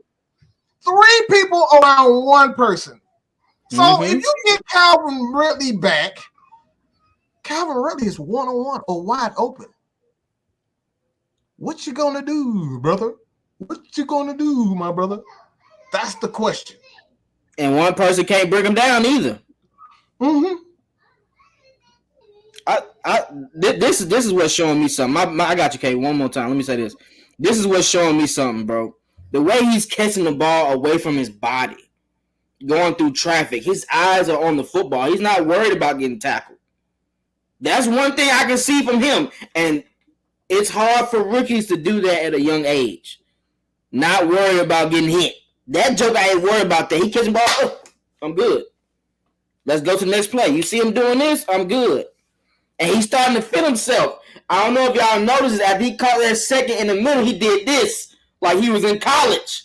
3 people around 1 person. So if you get Calvin Ridley back, Calvin Ridley is 1-on-1 or wide open. What you gonna do, brother? What you gonna do, my brother? That's the question. And 1 person can't bring him down either. This is what's showing me something. I got you, Kate. One more time. Let me say this. This is what's showing me something, bro. The way he's catching the ball away from his body, going through traffic, his eyes are on the football. He's not worried about getting tackled. That's one thing I can see from him. And it's hard for rookies to do that at a young age. Not worry about getting hit. That joke, I ain't worried about that. He catching the ball. Oh, I'm good. Let's go to the next play. You see him doing this? I'm good. And he's starting to fit himself. I don't know if y'all noticed, after he caught that second in the middle, he did this like he was in college.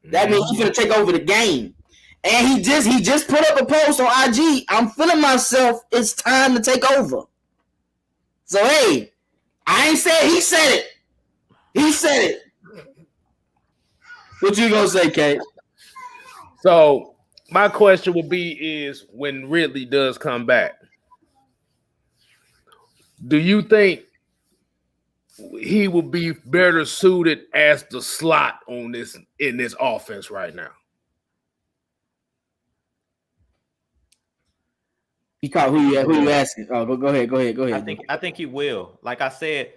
That means he's going to take over the game. And he just put up a post on IG. I'm feeling myself. It's time to take over. So, hey, I ain't said he said it. He said it. What you going to say, Kate? So, my question would be is when Ridley does come back, do you think he will be better suited as the slot in this offense right now? You call who you asking? Oh, go ahead. I think he will. Like I said,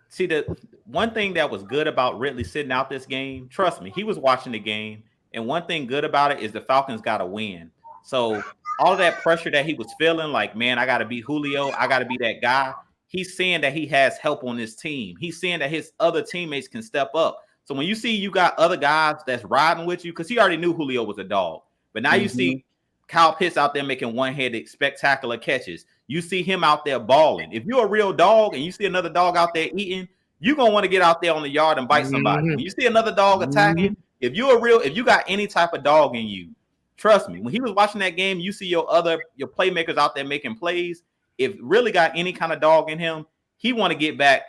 see, the one thing that was good about Ridley sitting out this game, trust me, he was watching the game, and one thing good about it is the Falcons got to win. So all of that pressure that he was feeling, like, man, I got to beat Julio, I got to be that guy. He's seeing that he has help on his team. He's seeing that his other teammates can step up. So when you see you got other guys that's riding with you, because he already knew Julio was a dog, but now you see Kyle Pitts out there making one-handed spectacular catches. You see him out there balling. If you're a real dog and you see another dog out there eating, you're gonna want to get out there on the yard and bite somebody. When you see another dog attacking, if you got any type of dog in you, trust me, when he was watching that game, you see your playmakers out there making plays. If really got any kind of dog in him, he want to get back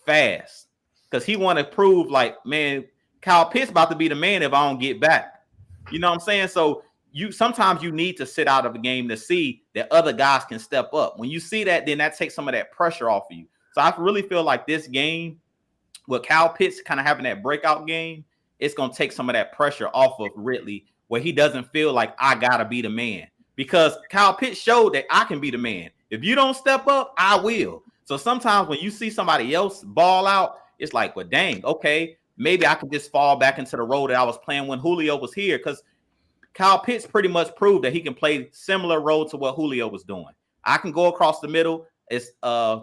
fast because he want to prove like, man, Kyle Pitts about to be the man if I don't get back. You know what I'm saying? So sometimes you need to sit out of the game to see that other guys can step up. When you see that, then that takes some of that pressure off of you. So I really feel like this game, with Kyle Pitts kind of having that breakout game, it's going to take some of that pressure off of Ridley, where he doesn't feel like I got to be the man, because Kyle Pitts showed that I can be the man. If you don't step up, I will. So sometimes when you see somebody else ball out, it's like, well, dang, okay, maybe I can just fall back into the role that I was playing when Julio was here, because Kyle Pitts pretty much proved that he can play similar role to what Julio was doing. I can go across the middle. As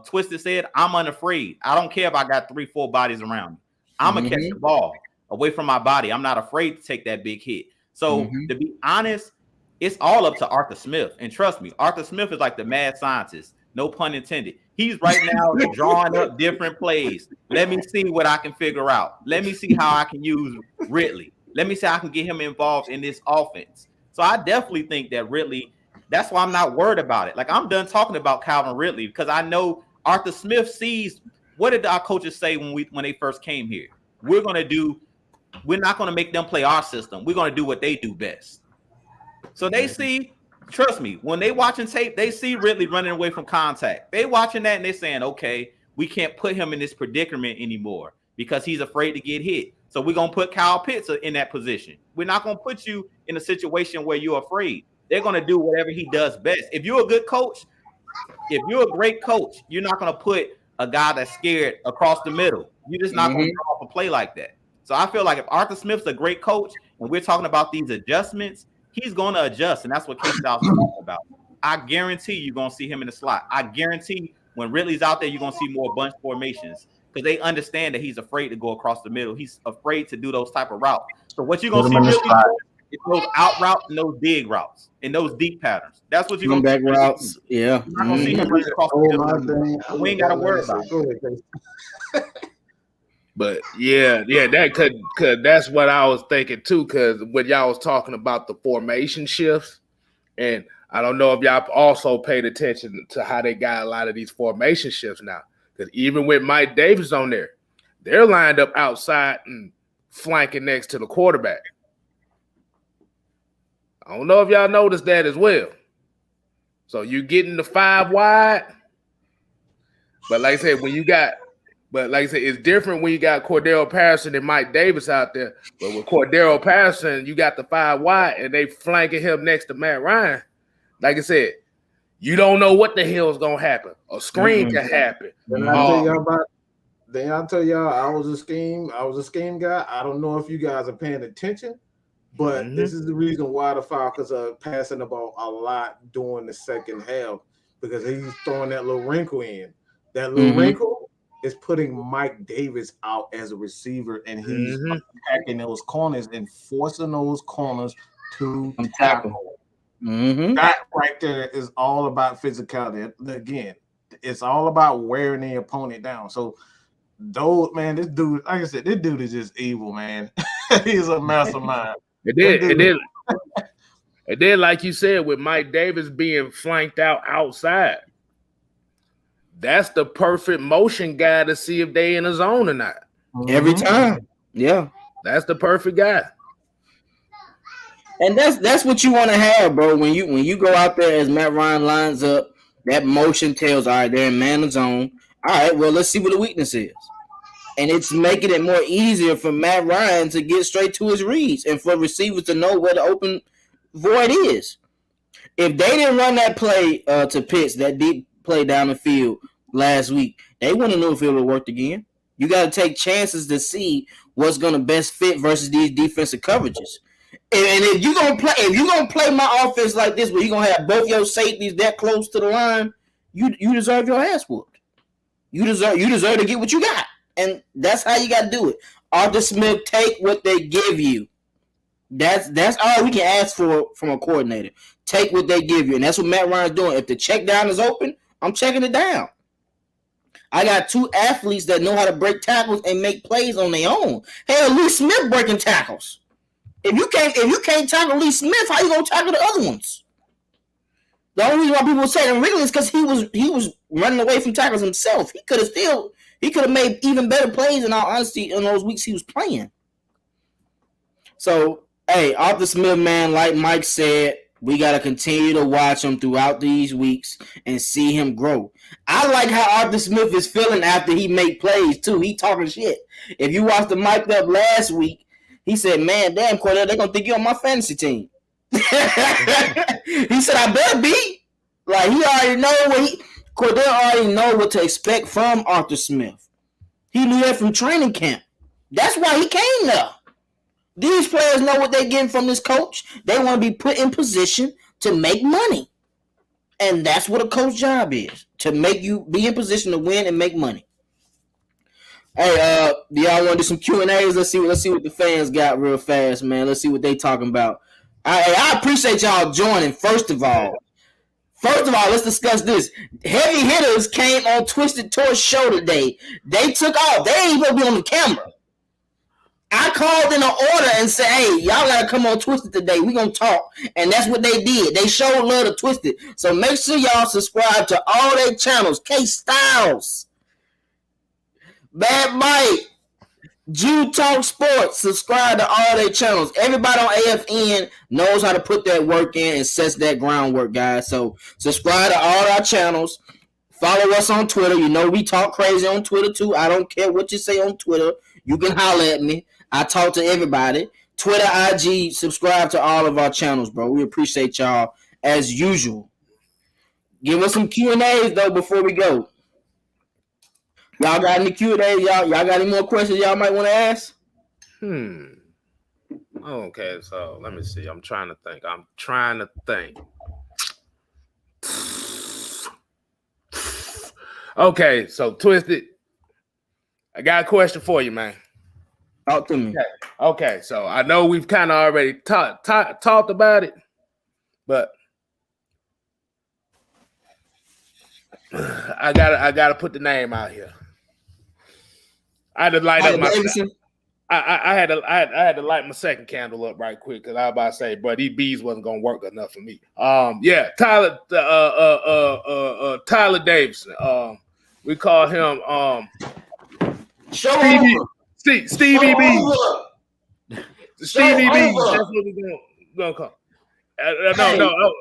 Twisted said, I'm unafraid. I don't care if I got 3-4 bodies around me. I'm going to catch the ball away from my body. I'm not afraid to take that big hit. So to be honest, it's all up to Arthur Smith. And trust me, Arthur Smith is like the mad scientist. No pun intended. He's right now drawing up different plays. Let me see what I can figure out. Let me see how I can use Ridley. Let me see how I can get him involved in this offense. So I definitely think that Ridley, that's why I'm not worried about it. Like, I'm done talking about Calvin Ridley, because I know Arthur Smith sees, what did our coaches say when they first came here? We're not going to make them play our system. We're going to do what they do best. So they see, trust me, when they watching tape, they see Ridley running away from contact. They watching that and they're saying, okay, we can't put him in this predicament anymore because he's afraid to get hit. So we're going to put Kyle Pitts in that position. We're not going to put you in a situation where you're afraid. They're going to do whatever he does best. If you're a good coach, if you're a great coach, you're not going to put a guy that's scared across the middle. You're just not going to draw off a play like that. So I feel like if Arthur Smith's a great coach and we're talking about these adjustments, he's going to adjust, and that's what K Styles is talking about. I guarantee you're going to see him in the slot. I guarantee when Ridley's out there, you're going to see more bunch formations, because they understand that he's afraid to go across the middle. He's afraid to do those type of routes. So what you're going to see Ridley do is those out routes and those dig routes and those deep patterns. That's what you're going to see. Back routes, yeah. You're not going to see him running across the middle. We ain't got to worry about it. But yeah, that could that's what I was thinking too, because when y'all was talking about the formation shifts, and I don't know if y'all also paid attention to how they got a lot of these formation shifts now. Because even with Mike Davis on there, they're lined up outside and flanking next to the quarterback. I don't know if y'all noticed that as well. So you're getting the 5 wide, but like I said, it's different when you got Cordero Patterson and Mike Davis out there. But with Cordero Patterson, you got the 5 wide, and they flanking him next to Matt Ryan. Like I said, you don't know what the hell is gonna happen. A screen can happen. Then I'll tell y'all, I was a scheme guy. I don't know if you guys are paying attention, but this is the reason why the Falcons are passing the ball a lot during the second half, because he's throwing that little wrinkle in. That little wrinkle is putting Mike Davis out as a receiver, and he's attacking those corners and forcing those corners to tackle. That right there is all about physicality. Again, it's all about wearing the opponent down. So, this dude, like I said, this dude is just evil, man. He's a mastermind. It did, like you said, with Mike Davis being flanked outside. That's the perfect motion guy to see if they in a zone or not. Every time. Yeah. That's the perfect guy. And that's what you want to have, bro. When you go out there as Matt Ryan lines up, that motion tells, all right, they're in man zone. All right, well, let's see what the weakness is. And it's making it more easier for Matt Ryan to get straight to his reads and for receivers to know where the open void is. If they didn't run that play to Pitts, that deep play down the field last week, they wouldn't know if it would have worked again. You got to take chances to see what's going to best fit versus these defensive coverages. And if you're gonna play my offense like this, where you're gonna have both your safeties that close to the line, you deserve your ass whooped. You deserve to get what you got, and that's how you got to do it. Arthur Smith, take what they give you. That's all we can ask for from a coordinator. Take what they give you, and that's what Matt Ryan's doing. If the check down is open, I'm checking it down. I got 2 athletes that know how to break tackles and make plays on their own. Hell, Lee Smith breaking tackles. If you can't tackle Lee Smith, how you gonna tackle the other ones? The only reason why people say him Wrigley is because he was running away from tackles himself. He could have made even better plays in all honesty in those weeks he was playing. So, hey, Arthur Smith, man, like Mike said, we got to continue to watch him throughout these weeks and see him grow. I like how Arthur Smith is feeling after he make plays, too. He talking shit. If you watched the mic'd up last week, he said, man, damn, Cordell, they're going to think you're on my fantasy team. He said, I better be. Like, he already know Cordell already know what to expect from Arthur Smith. He knew that from training camp. That's why he came there. These players know what they're getting from this coach. They want to be put in position to make money. And that's what a coach's job is, to make you be in position to win and make money. Hey, do y'all want to do some Q&As? Let's see what the fans got real fast, man. Let's see what they talking about. I appreciate y'all joining, first of all. Let's discuss this. Heavy hitters came on Twisted Torch show today. They took off. They ain't even be on the camera. I called in an order and said, hey, y'all got to come on Twisted today. We going to talk. And that's what they did. They showed love to Twisted. So make sure y'all subscribe to all their channels. K-Styles, Bad Mike, Jude Talk Sports. Subscribe to all their channels. Everybody on AFN knows how to put that work in and sets that groundwork, guys. So subscribe to all our channels. Follow us on Twitter. You know we talk crazy on Twitter, too. I don't care what you say on Twitter. You can holler at me. I talk to everybody. Twitter, IG, subscribe to all of our channels, bro. We appreciate y'all as usual. Give us some Q&As, though, before we go. Y'all got any Q&As? Y'all got any more questions y'all might want to ask? Okay, so let me see. I'm trying to think. Okay, so Twisted, I got a question for you, man. Talk to me. Okay, so I know we've kind of already talked about it, but I gotta put the name out here. I had to light up my. I had to light my second candle up right quick because I was about to say, but these bees wasn't gonna work enough for me. Tyler Davidson. We call him Stevie B. Stevie B. That's what we're gonna call.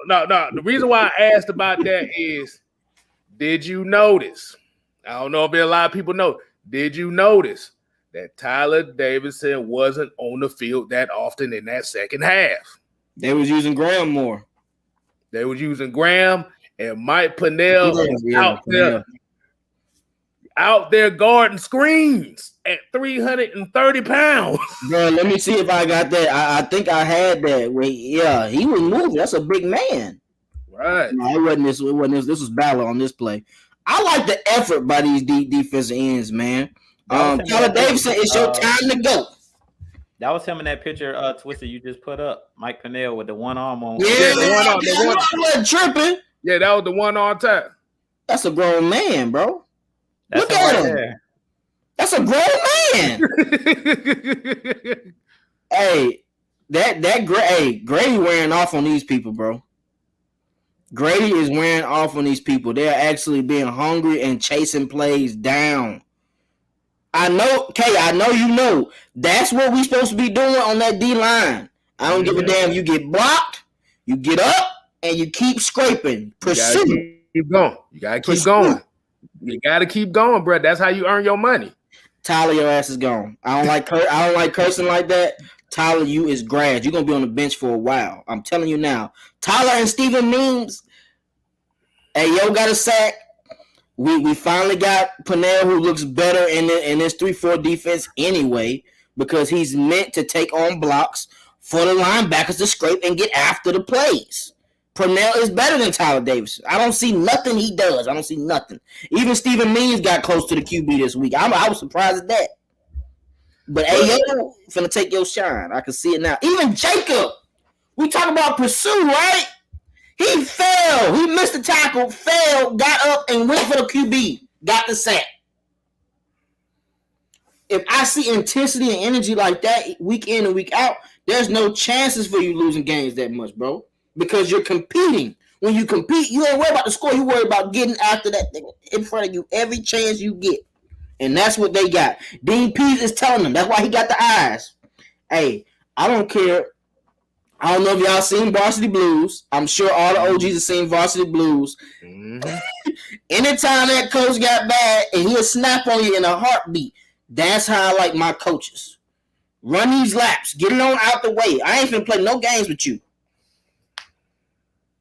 No. The reason why I asked about that is, did you notice? I don't know if a lot of people know. Did you notice that Tyler Davidson wasn't on the field that often in that second half? They was using Graham more. They was using Graham, and Mike Pennell was out there guarding screens at 330 pounds. Bro, let me see if I got that. I think I had that. Wait, yeah, he was moving. That's a big man. Right. No, it wasn't this. This was Ballard on this play. I like the effort by these defensive ends, man. Tyler Davidson, it's your time to go. That was him in that picture, Twisted, you just put up. Mike Pennell with the one arm on. Yeah, the one arm. Tripping. Yeah, that was the one arm tap. That's a grown man, bro. That's Look at him. There. That's a grown man. Hey, Grady wearing off on these people, bro. Grady is wearing off on these people. They're actually being hungry and chasing plays down. I know, Kay, I know you know. That's what we're supposed to be doing on that D-line. I don't give a damn. You get blocked, you get up, and you keep scraping. Pursue. Keep going. You got to keep going. You got to keep going, bro. That's how you earn your money. Tyler, your ass is gone. I don't like cursing like that. Tyler, you is grass. You're going to be on the bench for a while. I'm telling you now. Tyler and Steven Means, hey, yo, got a sack. We finally got Pennell, who looks better in this 3-4 defense anyway, because he's meant to take on blocks for the linebackers to scrape and get after the plays. Pennell is better than Tyler Davidson. I don't see nothing he does. I don't see nothing. Even Steven Means got close to the QB this week. I was surprised at that. But Ayo finna take your shine. I can see it now. Even Jacob, we talk about pursue, right? He fell. He missed the tackle, fell, got up, and went for the QB. Got the sack. If I see intensity and energy like that week in and week out, there's no chances for you losing games that much, bro. Because you're competing. When you compete, you ain't worried about the score. You worry about getting after that thing in front of you every chance you get. And that's what they got. Dean Pease is telling them. That's why he got the eyes. Hey, I don't care. I don't know if y'all seen Varsity Blues. I'm sure all the OGs have seen Varsity Blues. Mm-hmm. Anytime that coach got bad and he'll snap on you in a heartbeat, that's how I like my coaches. Run these laps. Get it on out the way. I ain't finna play no games with you.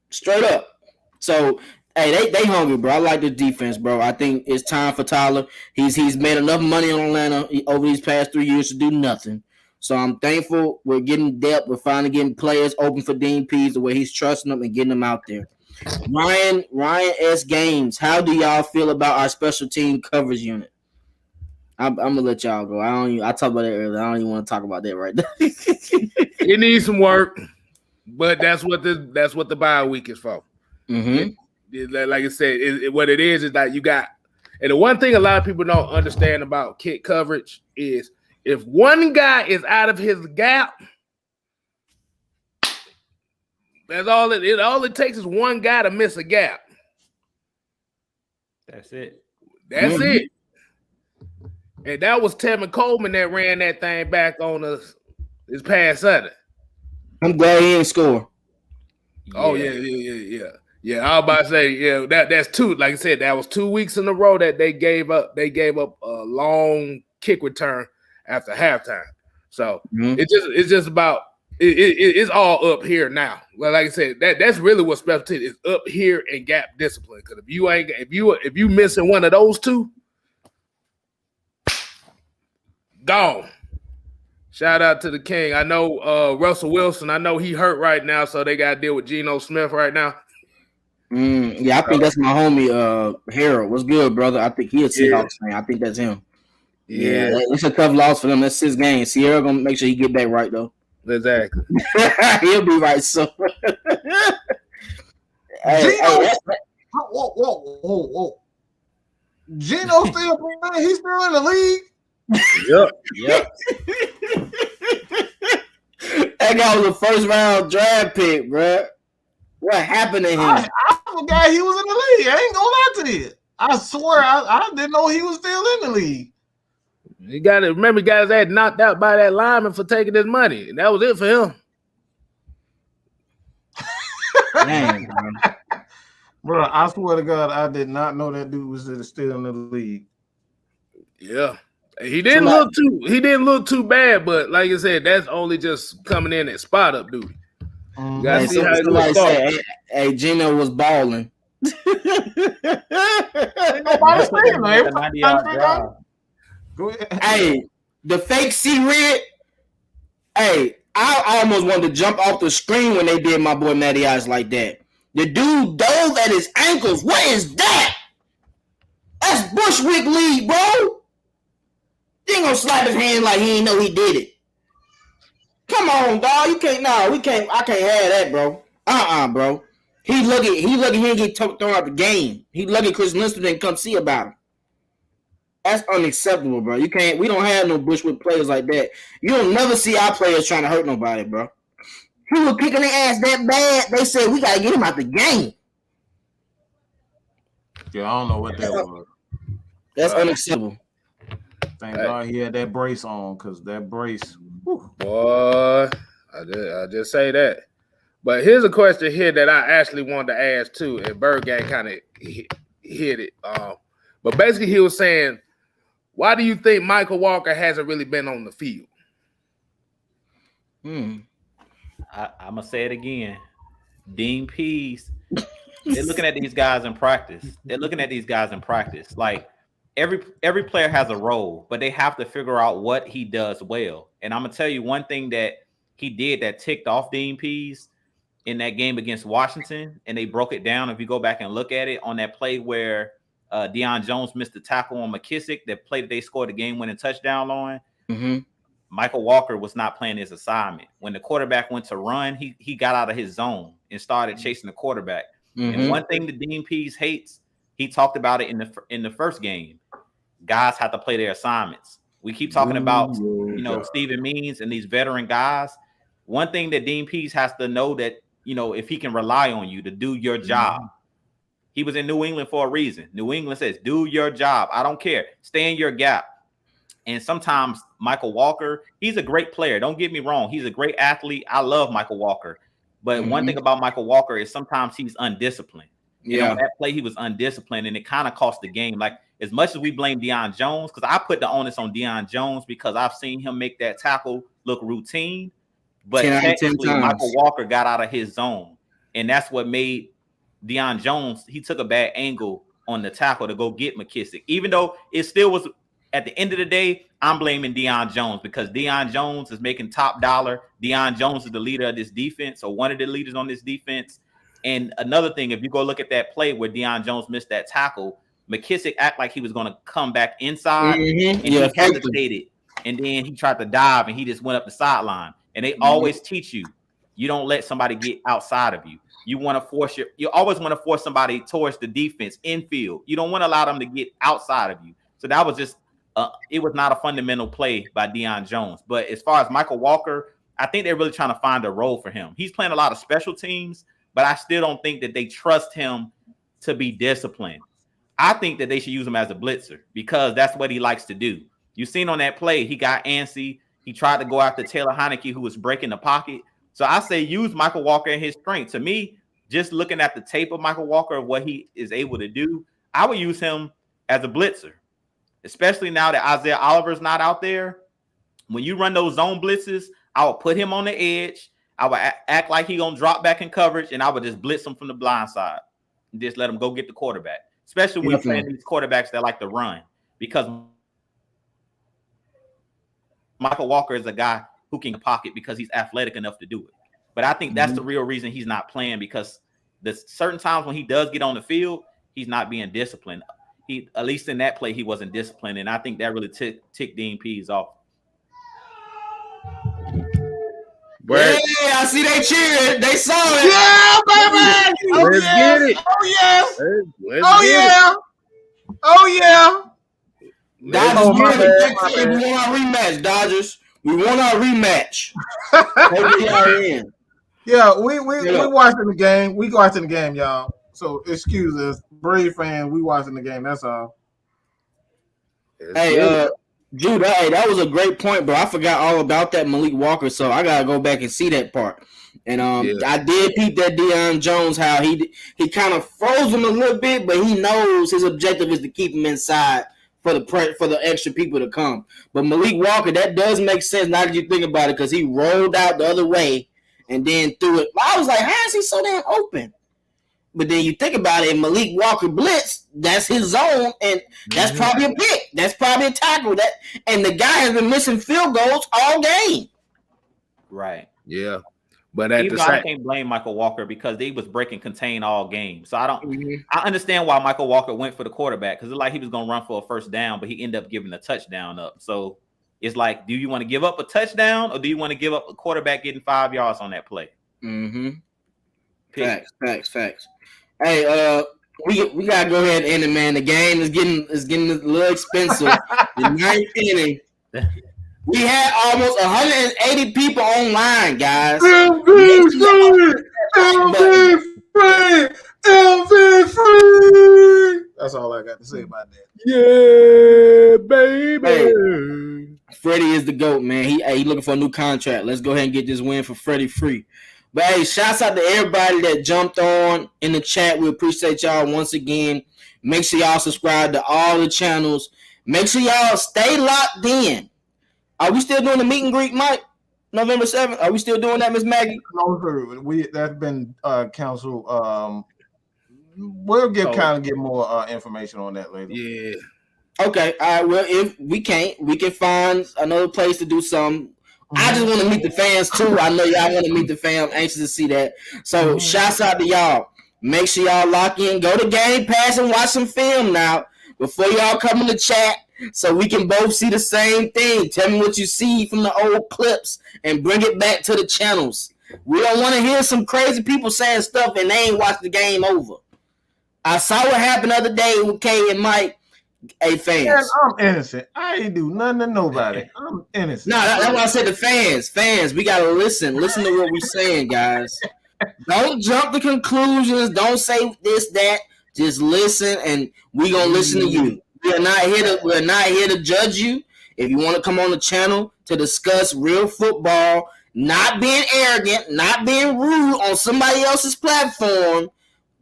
Straight up. So, hey, they hungry, bro. I like the defense, bro. I think it's time for Tyler. He's made enough money on Atlanta over these past 3 years to do nothing. So I'm thankful we're getting depth. We're finally getting players open for Dean Pease the way he's trusting them and getting them out there. Ryan S. Games, how do y'all feel about our special team coverage unit? I'm gonna let y'all go. I talked about that earlier. I don't even want to talk about that right now. It needs some work, but that's what the bye week is for. Mm-hmm. Like I said, what it is that you got. And the one thing a lot of people don't understand about kick coverage is if one guy is out of his gap, that's all it. All it takes is one guy to miss a gap. That's it. That's it. And that was Tevin Coleman that ran that thing back on us this past Sunday. I'm glad he didn't score. Oh yeah. I was about to say, that's two. Like I said, that was 2 weeks in a row that they gave up. They gave up a long kick return after halftime. So it's just about it's all up here now. Well, like I said, that's really what special teams is, up here and gap discipline. Because if you missing one of those two, gone. Shout out to the king. I know Russell Wilson. I know he hurt right now, so they got to deal with Geno Smith right now. Yeah, I think that's my homie Harold. What's good, brother? I think he's a Seahawks fan. I think that's him. Yeah, it's a tough loss for them. That's 6 games. Sierra gonna make sure he get back right though. Exactly. He'll be right soon. Whoa. Geno still playing? He's still in the league? Yep. That guy was a first-round draft pick, bro. What happened to him? I forgot he was in the league. I ain't gonna lie to you. I swear I didn't know he was still in the league. You got to remember, guys had knocked out by that lineman for taking his money, and that was it for him. Dang, bro, I swear to God, I did not know that dude was still in the league. Yeah, he didn't look too bad, but like I said, that's only just coming in at spot up duty. You gotta see how it looks. Hey, Geno was balling. Nobody saying that. Hey, the fake C-Red. Hey, I almost wanted to jump off the screen when they did my boy Matty Ice like that. The dude dove at his ankles. What is that? That's Bushwick League, bro. He ain't gonna slap his hand like he ain't know he did it. Come on, dog. You can't. No, we can't. I can't have that, bro. Bro. He lucky he didn't get thrown out the game. He lucky Chris Lister didn't come see about him. That's unacceptable, bro. You can't. We don't have no Bushwick players like that. You'll never see our players trying to hurt nobody, bro. He was kicking their ass that bad. They said we gotta get him out the game. Yeah, I don't know what that was. That's unacceptable. Thank God he had that brace on, because that brace. Whew. Boy, I just say that. But here's a question here that I actually wanted to ask too, and Bird Gang kind of hit it. But basically, he was saying, why do you think Michael Walker hasn't really been on the field? I'm gonna say it again. Dean Pease, they're looking at these guys in practice. Like every player has a role, but they have to figure out what he does well. And I'm gonna tell you one thing that he did that ticked off Dean Pease in that game against Washington, and they broke it down. If you go back and look at it on that play where Deion Jones missed the tackle on McKissick, that play that they scored the game-winning touchdown on. Michael Walker was not playing his assignment. When the quarterback went to run, he got out of his zone and started chasing the quarterback. And one thing that Dean Pease hates, he talked about it in the first game. Guys have to play their assignments. We keep talking about Steven Means and these veteran guys. One thing that Dean Pease has to know that if he can rely on you to do your job. He was in New England for a reason. New England says, do your job. I don't care. Stay in your gap. And sometimes Michael Walker, he's a great player. Don't get me wrong. He's a great athlete. I love Michael Walker. But one thing about Michael Walker is sometimes he's undisciplined. Yeah. That play, he was undisciplined, and it kind of cost the game. Like, as much as we blame Deion Jones, because I put the onus on Deion Jones because I've seen him make that tackle look routine. But technically, Michael Walker got out of his zone. And that's what made Deion Jones, he took a bad angle on the tackle to go get McKissick. Even though it still was, at the end of the day, I'm blaming Deion Jones because Deion Jones is making top dollar. Deion Jones is the leader of this defense, or one of the leaders on this defense. And another thing, if you go look at that play where Deion Jones missed that tackle, McKissick acted like he was going to come back inside, and he hesitated. And then he tried to dive, and he just went up the sideline. And they always teach you don't let somebody get outside of you. You want to you always want to force somebody towards the defense, infield. You don't want to allow them to get outside of you. So that was just, it was not a fundamental play by Deion Jones. But as far as Michael Walker, I think they're really trying to find a role for him. He's playing a lot of special teams, but I still don't think that they trust him to be disciplined. I think that they should use him as a blitzer because that's what he likes to do. You've seen on that play, he got antsy. He tried to go after Taylor Heineke, who was breaking the pocket. So I say use Michael Walker in his strength. To me, just looking at the tape of Michael Walker, of what he is able to do, I would use him as a blitzer, especially now that Isaiah Oliver's not out there. When you run those zone blitzes, I would put him on the edge. I would act like he's going to drop back in coverage, and I would just blitz him from the blind side and just let him go get the quarterback, especially when you're playing these quarterbacks that like to run, because Michael Walker is a guy who can pocket because he's athletic enough to do it. But I think that's the real reason he's not playing, because there's certain times when he does get on the field, he's not being disciplined. He, at least in that play, he wasn't disciplined, and I think that really ticked Dean Pease off. Yeah, I see they cheering. They saw it. Yeah, baby. Let's get it. Oh yes. Let's get it. Oh yeah. Dodgers, we want our rematch. Dodgers, we want our rematch. Yeah, we watching the game. We watching the game, y'all. So excuse us, Brave fan. We watching the game. That's all. Hey, Jude, that was a great point, bro. I forgot all about that Malik Walker, so I gotta go back and see that part. And I did peep that Deion Jones, how he kind of froze him a little bit, but he knows his objective is to keep him inside for the extra people to come. But Malik Walker, that does make sense now that you think about it, because he rolled out the other way and then threw it. I was like, how is he so damn open? But then you think about it, and Malik Walker blitz, that's his zone, and that's probably a pick. That's probably a tackle. And the guy has been missing field goals all game. Right. Yeah. But at even I can't blame Michael Walker because they was breaking contain all game. So I understand why Michael Walker went for the quarterback, because it's like he was gonna run for a first down, but he ended up giving a touchdown up. So it's like, do you want to give up a touchdown, or do you want to give up a quarterback getting 5 yards on that play? Facts. Hey, we gotta go ahead and end it, man. The game is getting a little expensive. The ninth inning. We had almost 180 people online, guys. LV free. That's all I got to say about that. Yeah, baby. Hey, Freddie is the GOAT, man. He looking for a new contract. Let's go ahead and get this win for Freddie free. But hey, shouts out to everybody that jumped on in the chat. We appreciate y'all once again. Make sure y'all subscribe to all the channels. Make sure y'all stay locked in. Are we still doing the meet and greet, Mike? November 7th? Are we still doing that, Miss Maggie? No, that's been canceled. We'll get more information on that later. Yeah. Okay. All right. Well, if we can't, we can find another place to do something. I just want to meet the fans too. I know y'all want to meet the fans. I'm anxious to see that. So shouts out to y'all. Make sure y'all lock in. Go to Game Pass and watch some film now. before y'all come in the chat so we can both see the same thing. Tell me what you see from the old clips and bring it back to the channels. We don't want to hear some crazy people saying stuff and they ain't watched the game over. I saw what happened the other day with Kay and Mike. Hey, fans. Man, I'm innocent. I ain't do nothing to nobody. I'm innocent. No, that's why I said the fans. Fans, we got to listen. Listen to what we're saying, guys. Don't jump to conclusions. Don't say this, that. Just listen, and we gonna listen to you. We're not here to judge you. If you want to come on the channel to discuss real football, not being arrogant, not being rude on somebody else's platform,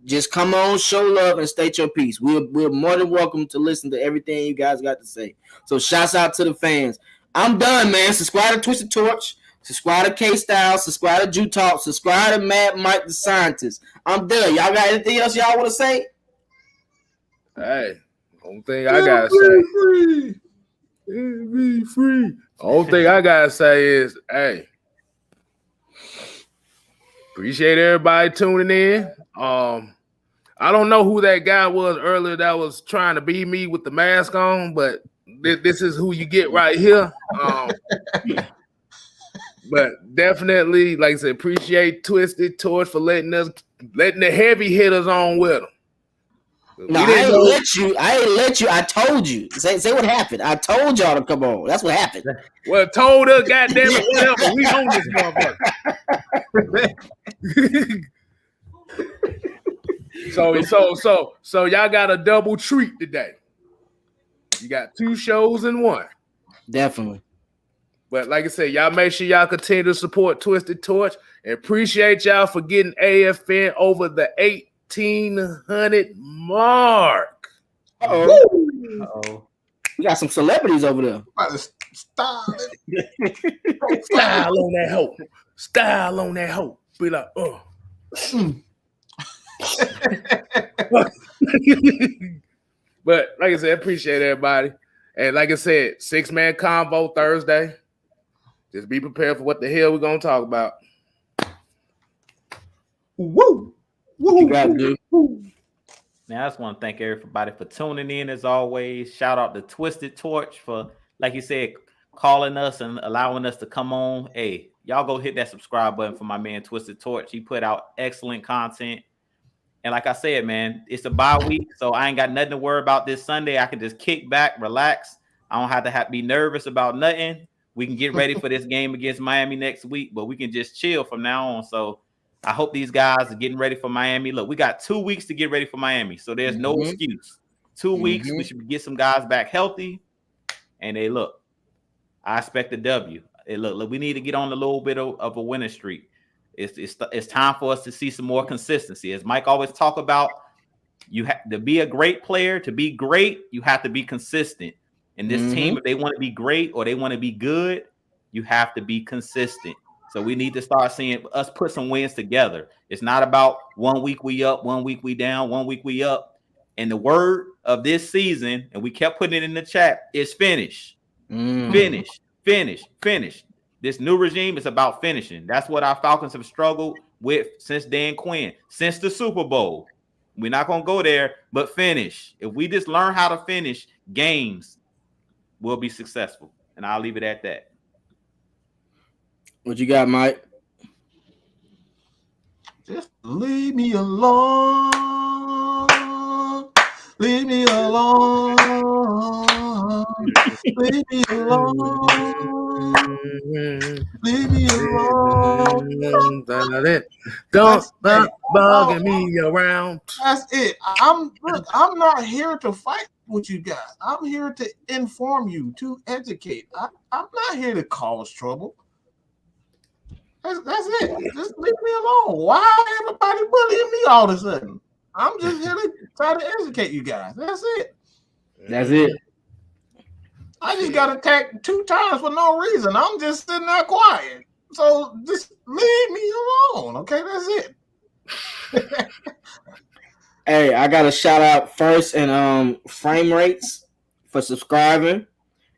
just come on, show love, and state your piece. We're more than welcome to listen to everything you guys got to say. So shouts out to the fans. I'm done, man. Subscribe to Twisted Torch. Subscribe to K-Style. Subscribe to Jew Talk. Subscribe to Mad Mike the Scientist. I'm done. Y'all got anything else y'all want to say? Hey, only thing I gotta say, be free. Only thing I gotta say is, hey, appreciate everybody tuning in. I don't know who that guy was earlier that was trying to be me with the mask on, but this is who you get right here. But definitely, like I said, appreciate Twisted Torch for letting the heavy hitters on with them. No, I ain't let you. I told you. Say what happened. I told y'all to come on. That's what happened. Well, told us, goddamn it, whatever. We own this motherfucker. So y'all got a double treat today. You got 2 shows in one. Definitely. But like I said, y'all make sure y'all continue to support Twisted Torch and appreciate y'all for getting AFN over the 1,800 mark. Uh-oh. We got some celebrities over there. Style on that hoe. Style on that hoe. Be like, But like I said, appreciate everybody. And like I said, 6-man convo Thursday. Just be prepared for what the hell we're gonna talk about. Woo! What you gotta do? Man, I just want to thank everybody for tuning in as always. Shout out to Twisted Torch for, like you said, calling us and allowing us to come on. Hey, y'all go hit that subscribe button for my man Twisted Torch. He put out excellent content. And like I said, man, it's a bye week, so I ain't got nothing to worry about this Sunday. I can just kick back, relax. I don't have to be nervous about nothing. We can get ready for this game against Miami next week, but we can just chill from now on. So I hope these guys are getting ready for Miami. Look, we got 2 weeks to get ready for Miami, so there's no excuse. 2 weeks, we should get some guys back healthy. And they look, I expect a W. Hey, look, we need to get on a little bit of a winning streak. It's time for us to see some more consistency. As Mike always talk about, you have to be a great player. To be great, you have to be consistent. And this team, if they want to be great or they want to be good, you have to be consistent. So we need to start seeing us put some wins together. It's not about 1 week we up, 1 week we down, 1 week we up. And the word of this season, and we kept putting it in the chat, is finish. Finish, finish, finish. This new regime is about finishing. That's what our Falcons have struggled with since Dan Quinn, since the Super Bowl. We're not going to go there, but finish. If we just learn how to finish games, we'll be successful. And I'll leave it at that. What you got, Mike? Just leave me alone. Leave me alone. Leave me alone. Leave me alone. Don't stop bugging me around. That's it. I'm not here to fight with you guys. I'm here to inform you, to educate. I'm not here to cause trouble. That's it. Just leave me alone. Why everybody bullying me all of a sudden? I'm just here to try to educate you guys. That's it. That's it. I just got attacked 2 times for no reason. I'm just sitting there quiet. So just leave me alone. Okay, that's it. Hey, I got a shout out first and Frame Rates for subscribing,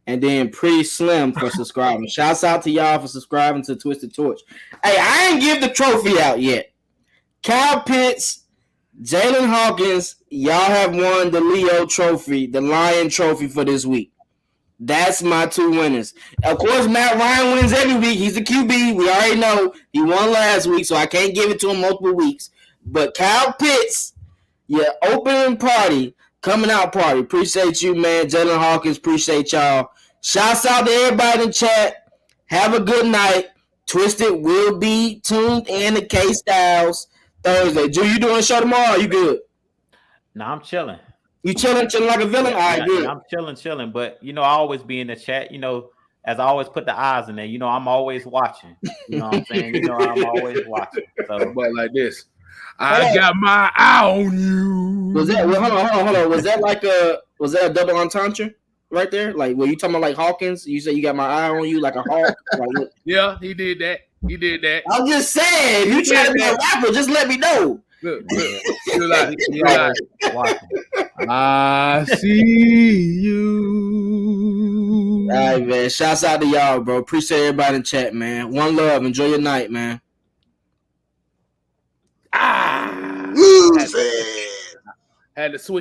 and then Pretty Slim for subscribing. Shouts out to y'all for subscribing to Twisted Torch. Hey, I ain't give the trophy out yet. Kyle Pitts Jalen Hawkins, y'all have won the Leo Trophy, the Lion Trophy for this week. That's my 2 winners. Of course, Matt Ryan wins every week. He's the QB. We already know he won last week, so I can't give it to him multiple weeks. But Kyle Pitts, your opening party, coming out party. Appreciate you, man. Jalen Hawkins, appreciate y'all. Shouts out to everybody in chat. Have a good night. Twisted will be tuned in to K Styles Thursday. Drew, you doing a show tomorrow? Or you good? No, I'm chilling. You chilling like a villain? All right, good. I'm chilling. But, I always be in the chat, as I always put the eyes in there. I'm always watching. You know what I'm saying? I'm always watching. So, but like this. I got my eye on you. Was that? Well, hold on. Was that a double entendre right there? Like, were you talking about like Hawkins? You said you got my eye on you like a hawk. Like, yeah, he did that. I'm just saying, if you try to be a rapper, just let me know. Look. You're like, I see you. All right, man. Shouts out to y'all, bro. Appreciate everybody in chat, man. One love. Enjoy your night, man. Had to switch.